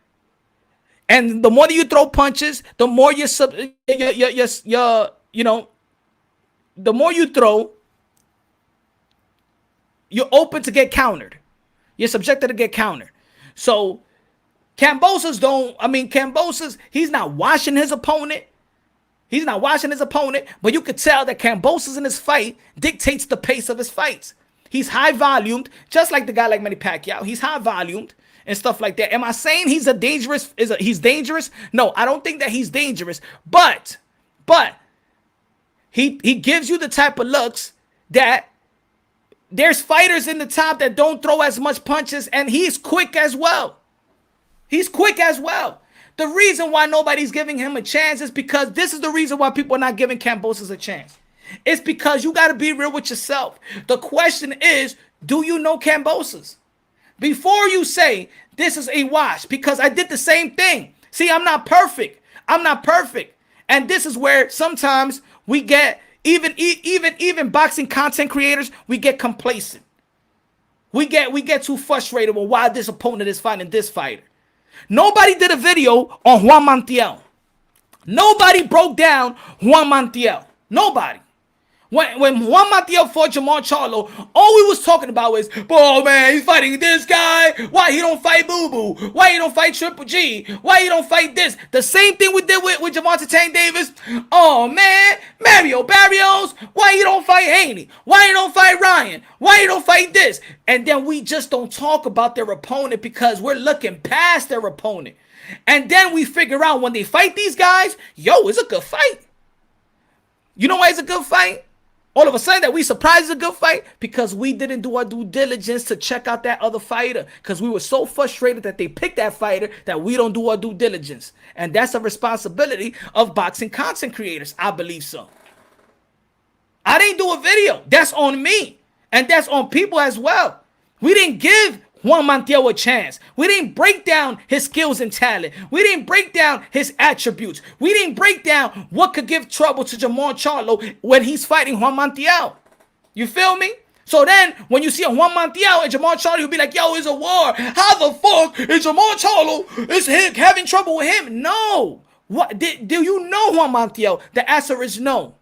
And the more that you throw punches, the more the more you throw, you're open to get countered. You're subjected to get countered. So Kambosos, he's not watching his opponent. But you could tell that Kambosos in his fight dictates the pace of his fights. He's high volumed, just like the guy like Manny Pacquiao. He's high volumed and stuff like that. Am I saying he's dangerous? No, I don't think that he's dangerous. But he gives you the type of looks that there's fighters in the top that don't throw as much punches, and he's quick as well. The reason why nobody's giving him a chance is because this is the reason why people are not giving Kambosos a chance. It's because you got to be real with yourself. The question is, do you know Kambosos? Before you say this is a wash, because I did the same thing. See, I'm not perfect. And this is where sometimes we get, even boxing content creators, we get complacent. We get too frustrated with why this opponent is fighting this fighter. Nobody did a video on Juan Montiel. Nobody broke down Juan Montiel. Nobody. When Juan Montiel fought Jamal Charlo, all we was talking about was, oh man, he's fighting this guy. Why he don't fight Boo Boo? Why he don't fight Triple G? Why he don't fight this? The same thing we did with Javante Tank Davis. Oh man, Mario Barrios. Why he don't fight Haney? Why he don't fight Ryan? Why he don't fight this? And then we just don't talk about their opponent because we're looking past their opponent. And then we figure out when they fight these guys, yo, it's a good fight. You know why it's a good fight? All of a sudden that we surprised it's a good fight because we didn't do our due diligence to check out that other fighter, because we were so frustrated that they picked that fighter that we don't do our due diligence. And that's a responsibility of boxing content creators. I believe so. I didn't do a video. That's on me. And that's on people as well. We didn't give Juan Montiel a chance. We didn't break down his skills and talent. We didn't break down his attributes. We didn't break down what could give trouble to Jamal Charlo when he's fighting Juan Montiel. You feel me? So then, when you see a Juan Montiel and Jamal Charlo, you'll be like, yo, it's a war. How the fuck is Jamal Charlo is having trouble with him? No. What do you know Juan Montiel? The answer is no.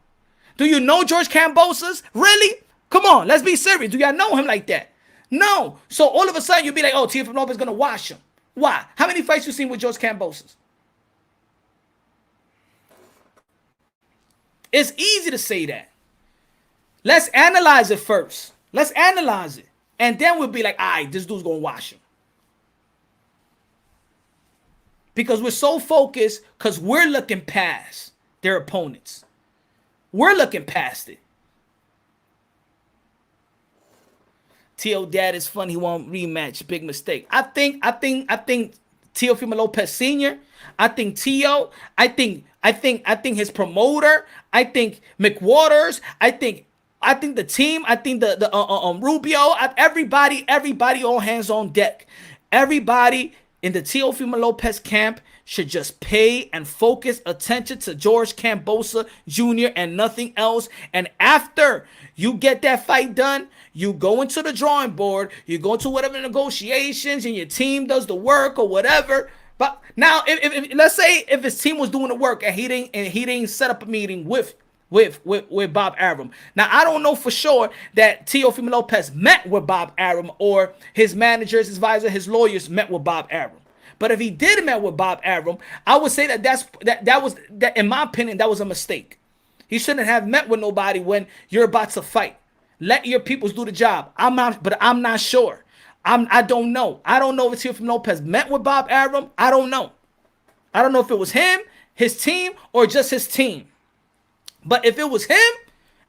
Do you know George Kambosos? Really? Come on, let's be serious. Do y'all know him like that? No. So all of a sudden you'll be like, oh, Teofimo Lopez is going to wash him. Why? How many fights you seen with George Kambosos? It's easy to say that. Let's analyze it first. Let's analyze it. And then we'll be like, all right, this dude's going to wash him. because we're so focused because we're looking past their opponents. We're looking past it. T.O. dad is funny. He won't rematch. Big mistake. I think Teofimo Lopez Sr. I think T.O. I think his promoter. I think McWaters. I think the team. I think the Rubio. Everybody all hands on deck. Everybody in the Teofimo Lopez camp should just pay and focus attention to George Kambosos Jr. and nothing else. And after you get that fight done, you go into the drawing board, you go into whatever negotiations, and your team does the work or whatever. But now, if let's say if his team was doing the work and he didn't set up a meeting with Bob Arum. Now, I don't know for sure that Teofimo Lopez met with Bob Arum or his managers, his advisor, his lawyers met with Bob Arum. But if he did met with Bob Arum, I would say that was in my opinion, that was a mistake. He shouldn't have met with nobody when you're about to fight. Let your peoples do the job. I'm not sure. I don't know. I don't know if Teofimo Lopez met with Bob Arum. I don't know. I don't know if it was him, his team, or just his team. But if it was him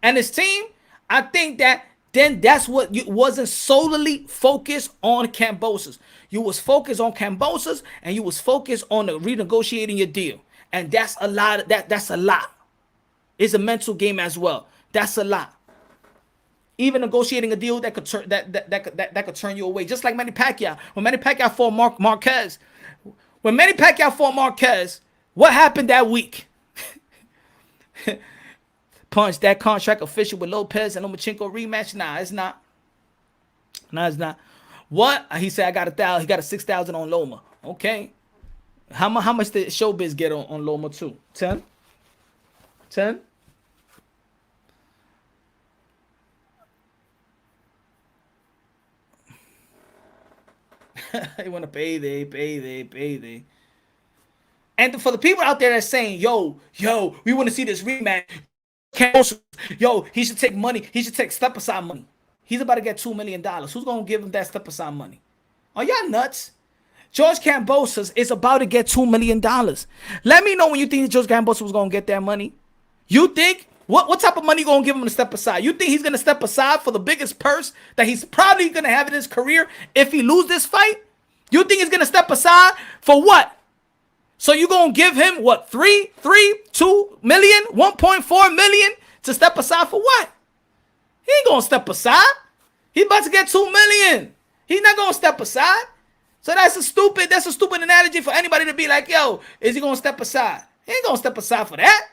and his team, I think that then that's what you wasn't solely focused on Kambosos. You was focused on Kambosos and you was focused on renegotiating your deal. And that's a lot. That's a lot. It's a mental game as well. That's a lot. Even negotiating a deal that could turn that could turn you away, just like Manny Pacquiao. When Manny Pacquiao fought Marquez, what happened that week? Punch, that contract official with Lopez and Lomachenko rematch? Nah, it's not. Nah, it's not. What? He said I got 1,000. He got a 6,000 on Loma. Okay. How much did Showbiz get on Loma too? 10? 10? They want to pay they. And for the people out there that's saying, yo, we want to see this rematch. Yo, he should take money. He should take step aside money. He's about to get $2 million. Who's going to give him that step aside money? Are y'all nuts? George Kambosos is about to get $2 million. Let me know when you think George Kambosos was going to get that money. You think? What type of money you going to give him to step aside? You think he's going to step aside for the biggest purse that he's probably going to have in his career if he loses this fight? You think he's going to step aside for what? So you going to give him, what, 2 million, 1.4 million to step aside for what? He ain't going to step aside. He about to get 2 million. He's not going to step aside. So that's a stupid analogy for anybody to be like, yo, is he going to step aside? He ain't going to step aside for that.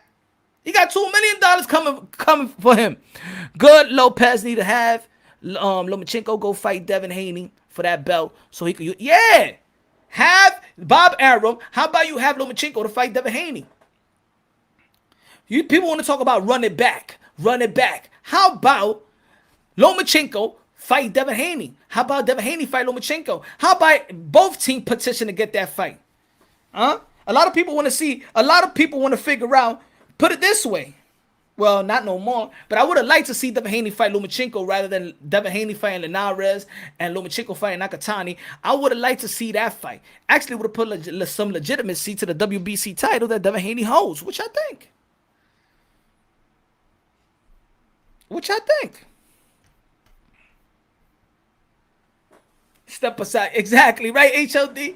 He got $2 million coming for him. Good. Lopez need to have Lomachenko go fight Devin Haney for that belt so he could, yeah. Have Bob Arum. How about you have Lomachenko to fight Devin Haney? You people want to talk about run it back. How about Lomachenko fight Devin Haney? How about Devin Haney fight Lomachenko? How about both teams petition to get that fight? A lot of people want to figure out, put it this way. Well, not no more. But I would have liked to see Devin Haney fight Lomachenko rather than Devin Haney fighting Linares and Lomachenko fighting Nakatani. I would have liked to see that fight. Actually, would have put some legitimacy to the WBC title that Devin Haney holds, which I think. Step aside. Exactly, right, HLD?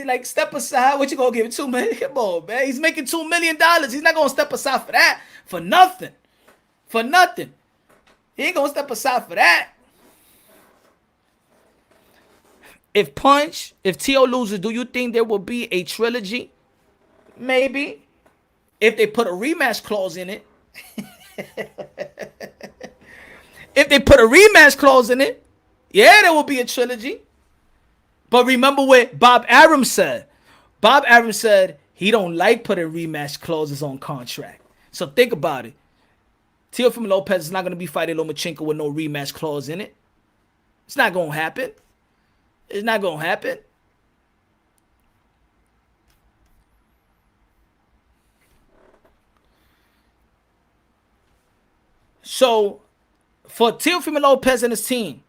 Like, step aside. What you gonna give him? $2 million? Come on, man. He's making $2 million. He's not gonna step aside for that. For nothing. He ain't gonna step aside for that. If T.O. loses, do you think there will be a trilogy? Maybe. If they put a rematch clause in it. Yeah, there will be a trilogy. But remember what Bob Arum said. Bob Arum said he don't like putting rematch clauses on contract. So think about it. Teofimo Lopez is not going to be fighting Lomachenko with no rematch clause in it. It's not going to happen. So for Teofimo Lopez and his team,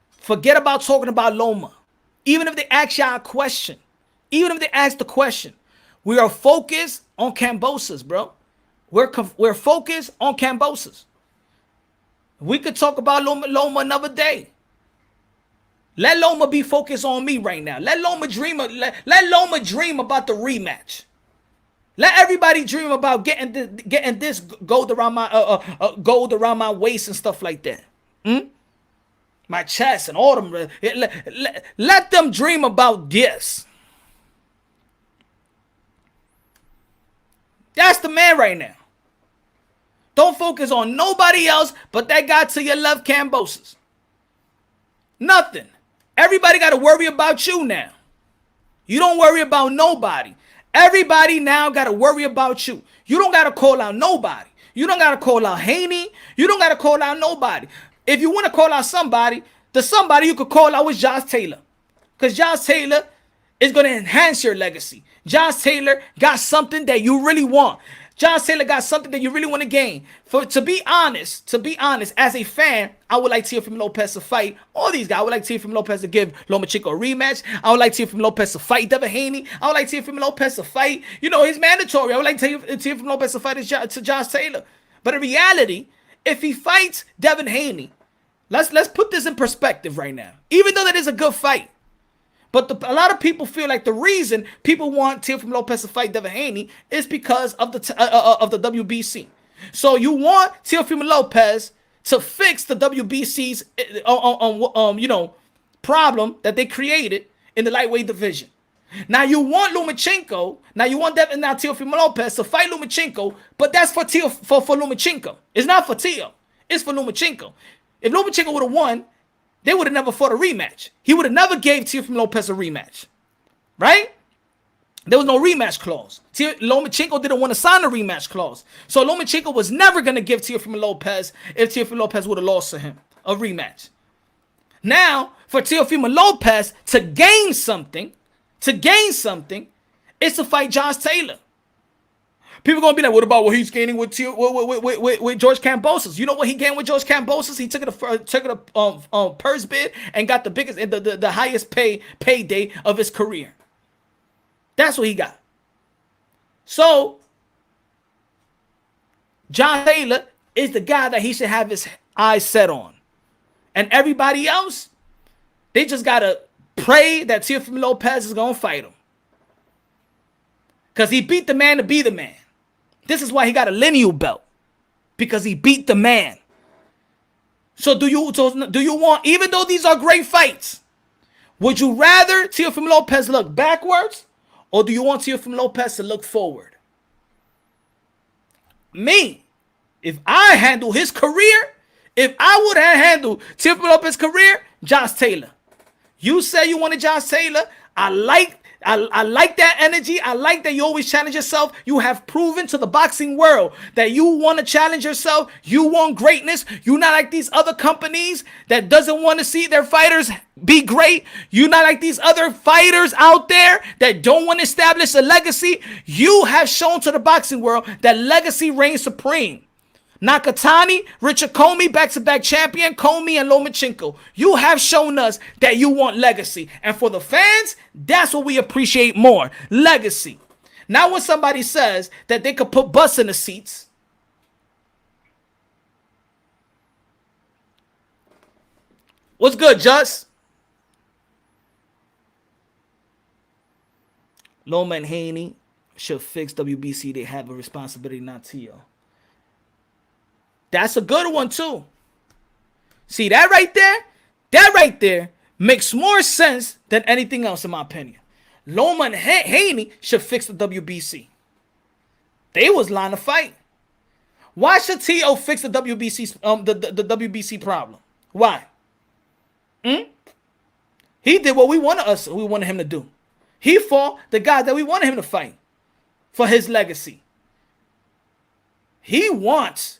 forget about talking about Loma. Even if they ask y'all a question, Even if they ask the question, we are focused on Kambosos, bro. We're focused on Kambosos. We could talk about Loma another day. Let Loma be focused on me right now. Let Loma dream about the rematch. Let everybody dream about getting this gold around my waist and stuff like that. My chest and all them. Let them dream about this. That's the man right now. Don't focus on nobody else but that guy to your left, Kambosos. Nothing. Everybody got to worry about you now. You don't worry about nobody. Everybody now got to worry about you. You don't got to call out nobody. You don't got to call out Haney. You don't got to call out nobody. If you want to call out somebody, the somebody you could call out was Josh Taylor. Because Josh Taylor is going to enhance your legacy. Josh Taylor got something that you really want. Josh Taylor got something that you really want to gain. To be honest, as a fan, I would like Teofimo Lopez to fight all these guys. I would like Teofimo Lopez to give Loma a rematch. I would like Teofimo Lopez to fight Devin Haney. I would like Teofimo Lopez to fight, he's mandatory. I would like Teofimo Lopez to fight to Josh Taylor. But in reality, if he fights Devin Haney, let's put this in perspective right now. Even though that is a good fight. But a lot of people feel like the reason people want Teofimo Lopez to fight Devin Haney is because of the WBC. So you want Teofimo Lopez to fix the WBC's problem that they created in the lightweight division. Now you want Lomachenko. Now you want Teofimo Lopez to fight Lomachenko, but that's for Lomachenko. It's not for Teo. It's for Lomachenko. If Lomachenko would have won, they would have never fought a rematch. He would have never gave Teofimo Lopez a rematch. Right? There was no rematch clause. Lomachenko didn't want to sign a rematch clause. So Lomachenko was never going to give Teofimo Lopez, if Teofimo Lopez would have lost to him, a rematch. Now, for Teofimo Lopez to gain something, is to fight Josh Taylor. People going to be like, what about what he's gaining with George Kambosos? You know what he gained with George Kambosos? He took a purse bid and got the biggest, the highest payday of his career. That's what he got. So, Josh Taylor is the guy that he should have his eyes set on. And everybody else, they just got to pray that Teofimo Lopez is going to fight him. Because he beat the man to be the man. This is why he got a lineal belt. Because he beat the man. So do you want, even though these are great fights, would you rather Teofimo Lopez look backwards, or do you want Teofimo Lopez to look forward? Me, if I handle his career, if I would have handled Teofimo Lopez's career, Josh Taylor. You say you wanted Josh Taylor. I like that energy. I like that you always challenge yourself. You have proven to the boxing world that you want to challenge yourself. You want greatness. You're not like these other companies that doesn't want to see their fighters be great. You're not like these other fighters out there that don't want to establish a legacy. You have shown to the boxing world that legacy reigns supreme. Nakatani, Richard Comey, back-to-back champion, Comey and Lomachenko. You have shown us that you want legacy. And for the fans, that's what we appreciate more. Legacy. Now when somebody says that they could put butts in the seats, what's good, Just? Loma and Haney should fix WBC. They have a responsibility, not Teo. That's a good one, too. See, that right there makes more sense than anything else, in my opinion. Loma and Haney should fix the WBC. They was line to fight. Why should Teo fix the WBC, the WBC problem? Why? He did what we wanted him to do. He fought the guy that we wanted him to fight for his legacy. He wants...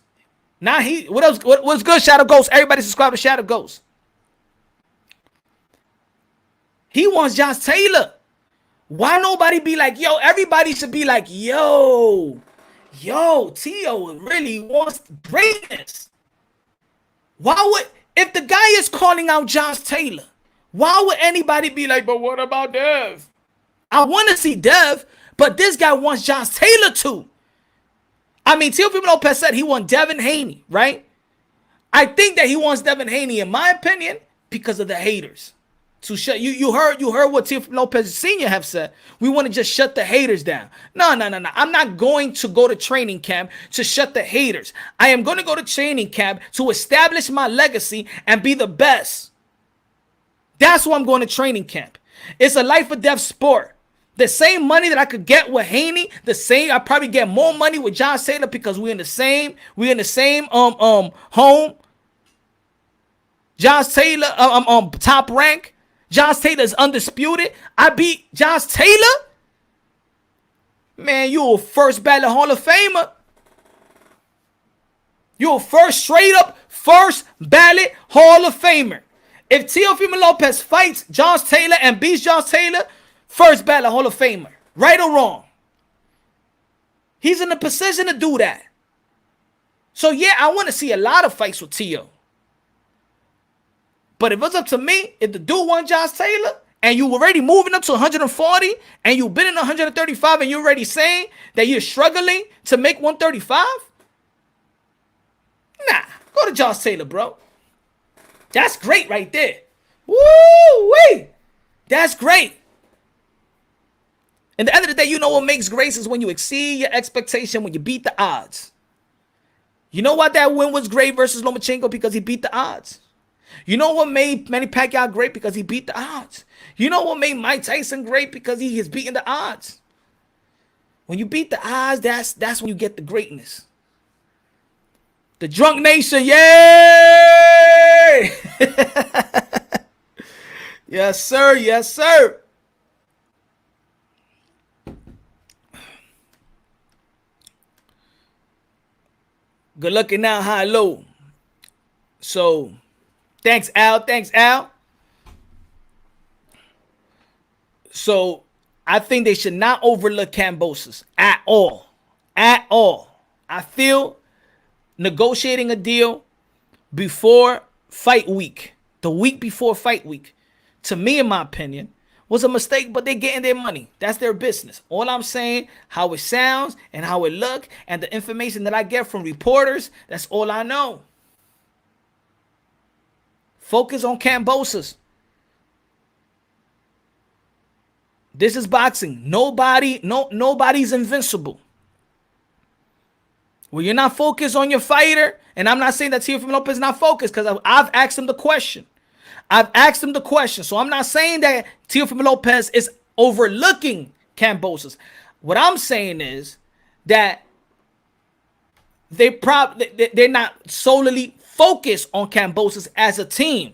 Now what else? What's good, Shadow Ghost? Everybody subscribe to Shadow Ghost. He wants Josh Taylor. Why nobody be like, yo? Everybody should be like, yo, Teo really wants greatness. If the guy is calling out Josh Taylor, why would anybody be like, but what about Dev? I want to see Dev, but this guy wants Josh Taylor too. I mean, Teofimo Lopez said he wants Devin Haney, right? I think that he wants Devin Haney, in my opinion, because of the haters. To shut you heard what Teofimo Lopez Sr. have said. We want to just shut the haters down. No. I'm not going to go to training camp to shut the haters. I am going to go to training camp to establish my legacy and be the best. That's why I'm going to training camp. It's a life or death sport. The same money that I could get with Haney, I probably get more money with Josh Taylor because we're in the same home. Josh Taylor, top rank. Josh Taylor is undisputed. I beat Josh Taylor. Man, you a first ballot Hall of Famer. You a straight up first ballot Hall of Famer. If Teofimo Lopez fights Josh Taylor and beats Josh Taylor, first ballot Hall of Famer. Right or wrong? He's in a position to do that. So yeah, I want to see a lot of fights with Teo. But if it's up to me, if the dude wants Josh Taylor and you already moving up to 140 and you've been in 135 and you're already saying that you're struggling to make 135, nah, go to Josh Taylor, bro. That's great right there. Woo-wee! That's great. At the end of the day, you know what makes great is when you exceed your expectation, when you beat the odds. You know why that win was great versus Lomachenko? Because he beat the odds. You know what made Manny Pacquiao great? Because he beat the odds. You know what made Mike Tyson great? Because he has beaten the odds. When you beat the odds, that's when you get the greatness. The Drunk Nation, yay! Yes, sir. Yes, sir. Good looking now, high low. So, thanks, Al. Thanks, Al. So, I think they should not overlook Kambosos at all. At all. I feel negotiating a deal before fight week, the week before fight week, to me, in my opinion, was a mistake, but they're getting their money. That's their business. All I'm saying, how it sounds and how it look and the information that I get from reporters, that's all I know. Focus on Kambosos. This is boxing. Nobody's invincible. Well, you're not focused on your fighter, and I'm not saying that Teofimo Lopez is not focused because I've asked him the question. So I'm not saying that Teofimo Lopez is overlooking Kambosos. What I'm saying is that they're not solely focused on Kambosos as a team,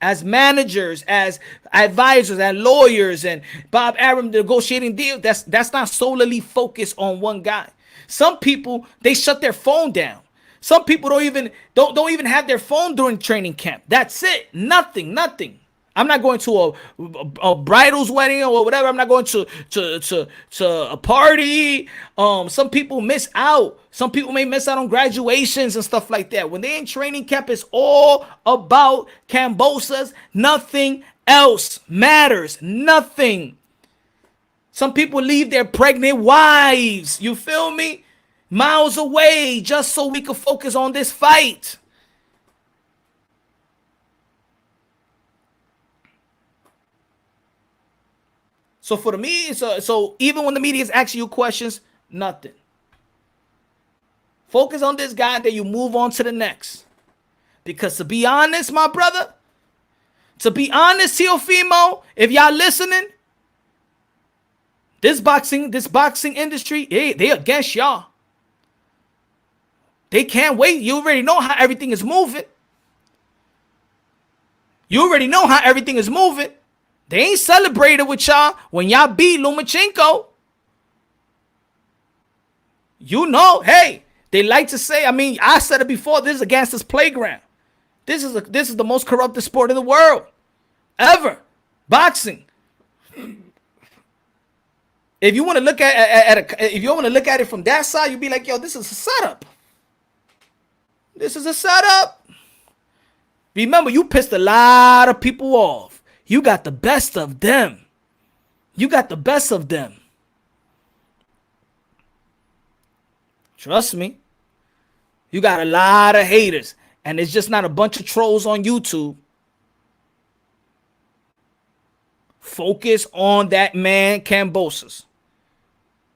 as managers, as advisors, and lawyers, and Bob Arum negotiating deals. That's not solely focused on one guy. Some people, they shut their phone down. Some people don't even have their phone during training camp. That's it. Nothing. I'm not going to a bridal's wedding or whatever. I'm not going to a party. Some people miss out. Some people may miss out on graduations and stuff like that. When they're in training camp, it's all about Kambosos. Nothing else matters. Nothing. Some people leave their pregnant wives. You feel me? Miles away just so we could focus on this fight. So for me, so even when the media is asking you questions, nothing. Focus on this guy, then you move on to the next. Because to be honest, my brother, Teofimo, if y'all listening, this boxing industry, they against y'all. They can't wait. You already know how everything is moving. They ain't celebrated with y'all when y'all beat Lomachenko. You know, hey, they like to say, I mean, I said it before, this is a gangster's playground. This is the most corrupted sport in the world. Ever. Boxing. If you want to look at it from that side, you'd be like, yo, this is a setup. Remember, you pissed a lot of people off. You got the best of them. You got the best of them. Trust me. You got a lot of haters. And it's just not a bunch of trolls on YouTube. Focus on that man, Kambosos.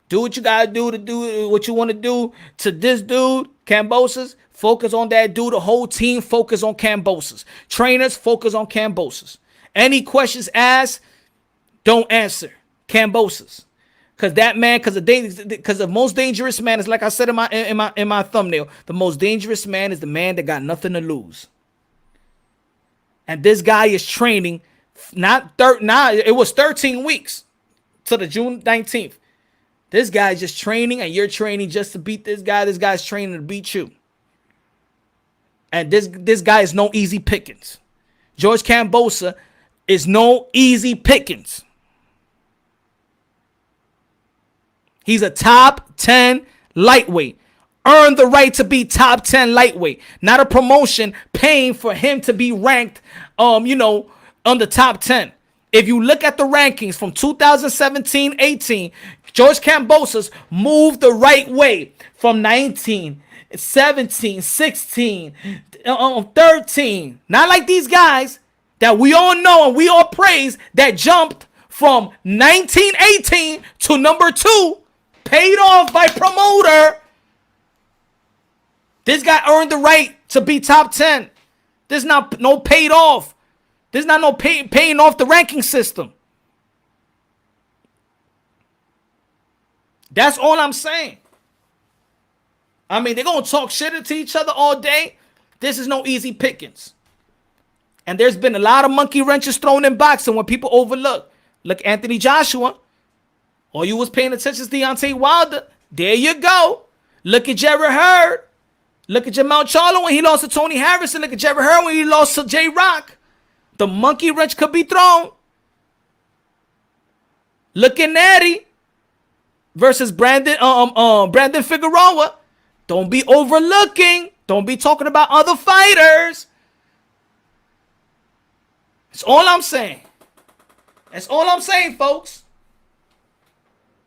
Do what you gotta do to do what you want to do to this dude, Kambosos. Focus on that dude. The whole team focus on Kambosos. Trainers focus on Kambosos. Any questions asked, don't answer. Kambosos. Cause that man, cause the most dangerous man is, like I said in my thumbnail, the most dangerous man is the man that got nothing to lose. And this guy is training, it was 13 weeks to the June 19th. This guy's just training, and you're training just to beat this guy. This guy's training to beat you. And this guy is no easy pickings. George Kambosos is no easy pickings. He's a top 10 lightweight. Earned the right to be top 10 lightweight. Not a promotion paying for him to be ranked, on the top 10. If you look at the rankings from 2017-18, George Kambosos moved the right way from 19, 17, 16, 13. Not like these guys that we all know and we all praise that jumped from 1918 to number 2, paid off by promoter. This guy earned the right to be top 10. There's not no paid off. There's not no paying off the ranking system. That's all I'm saying. I mean, they're going to talk shit to each other all day. This is no easy pickings. And there's been a lot of monkey wrenches thrown in boxing when people overlook. Look, Anthony Joshua. All you was paying attention to Deontay Wilder. There you go. Look at Jerry Heard. Look at Jamal Charlo when he lost to Tony Harrison. Look at Jerry Heard when he lost to J-Rock. The monkey wrench could be thrown. Look at Natty versus Brandon Figueroa. Don't be overlooking. Don't be talking about other fighters. That's all I'm saying. That's all I'm saying, folks.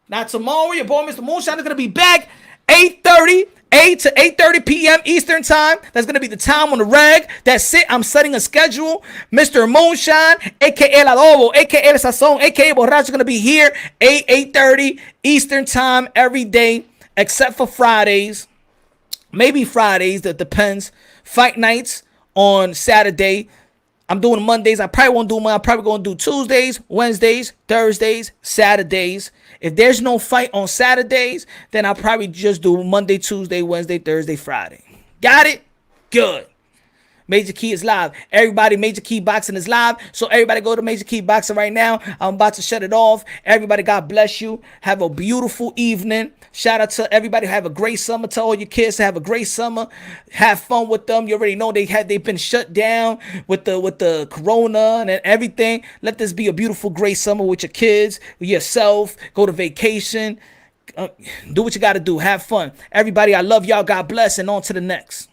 Now tomorrow, your boy Mr. Moonshine is going to be back 8 to 8:30 p.m. Eastern time. That's going to be the time on the reg. That's it. I'm setting a schedule. Mr. Moonshine, a.k.a. El Adobo, a.k.a. El Sazón, a.k.a. Borracho, is going to be here 8:30 Eastern time every day except for Fridays. Maybe Fridays. That depends. Fight nights on Saturday. I'm doing Mondays. I probably won't do Monday. I'm probably going to do Tuesdays, Wednesdays, Thursdays, Saturdays. If there's no fight on Saturdays, then I'll probably just do Monday, Tuesday, Wednesday, Thursday, Friday. Got it? Good. Major Key is live. Everybody, Major Key Boxing is live. So everybody go to Major Key Boxing right now. I'm about to shut it off. Everybody, God bless you. Have a beautiful evening. Shout out to everybody. Have a great summer. Tell all your kids to have a great summer. Have fun with them. You already know they've been shut down with the corona and everything. Let this be a beautiful, great summer with your kids, with yourself. Go to vacation. Do what you got to do. Have fun. Everybody, I love y'all. God bless. And on to the next.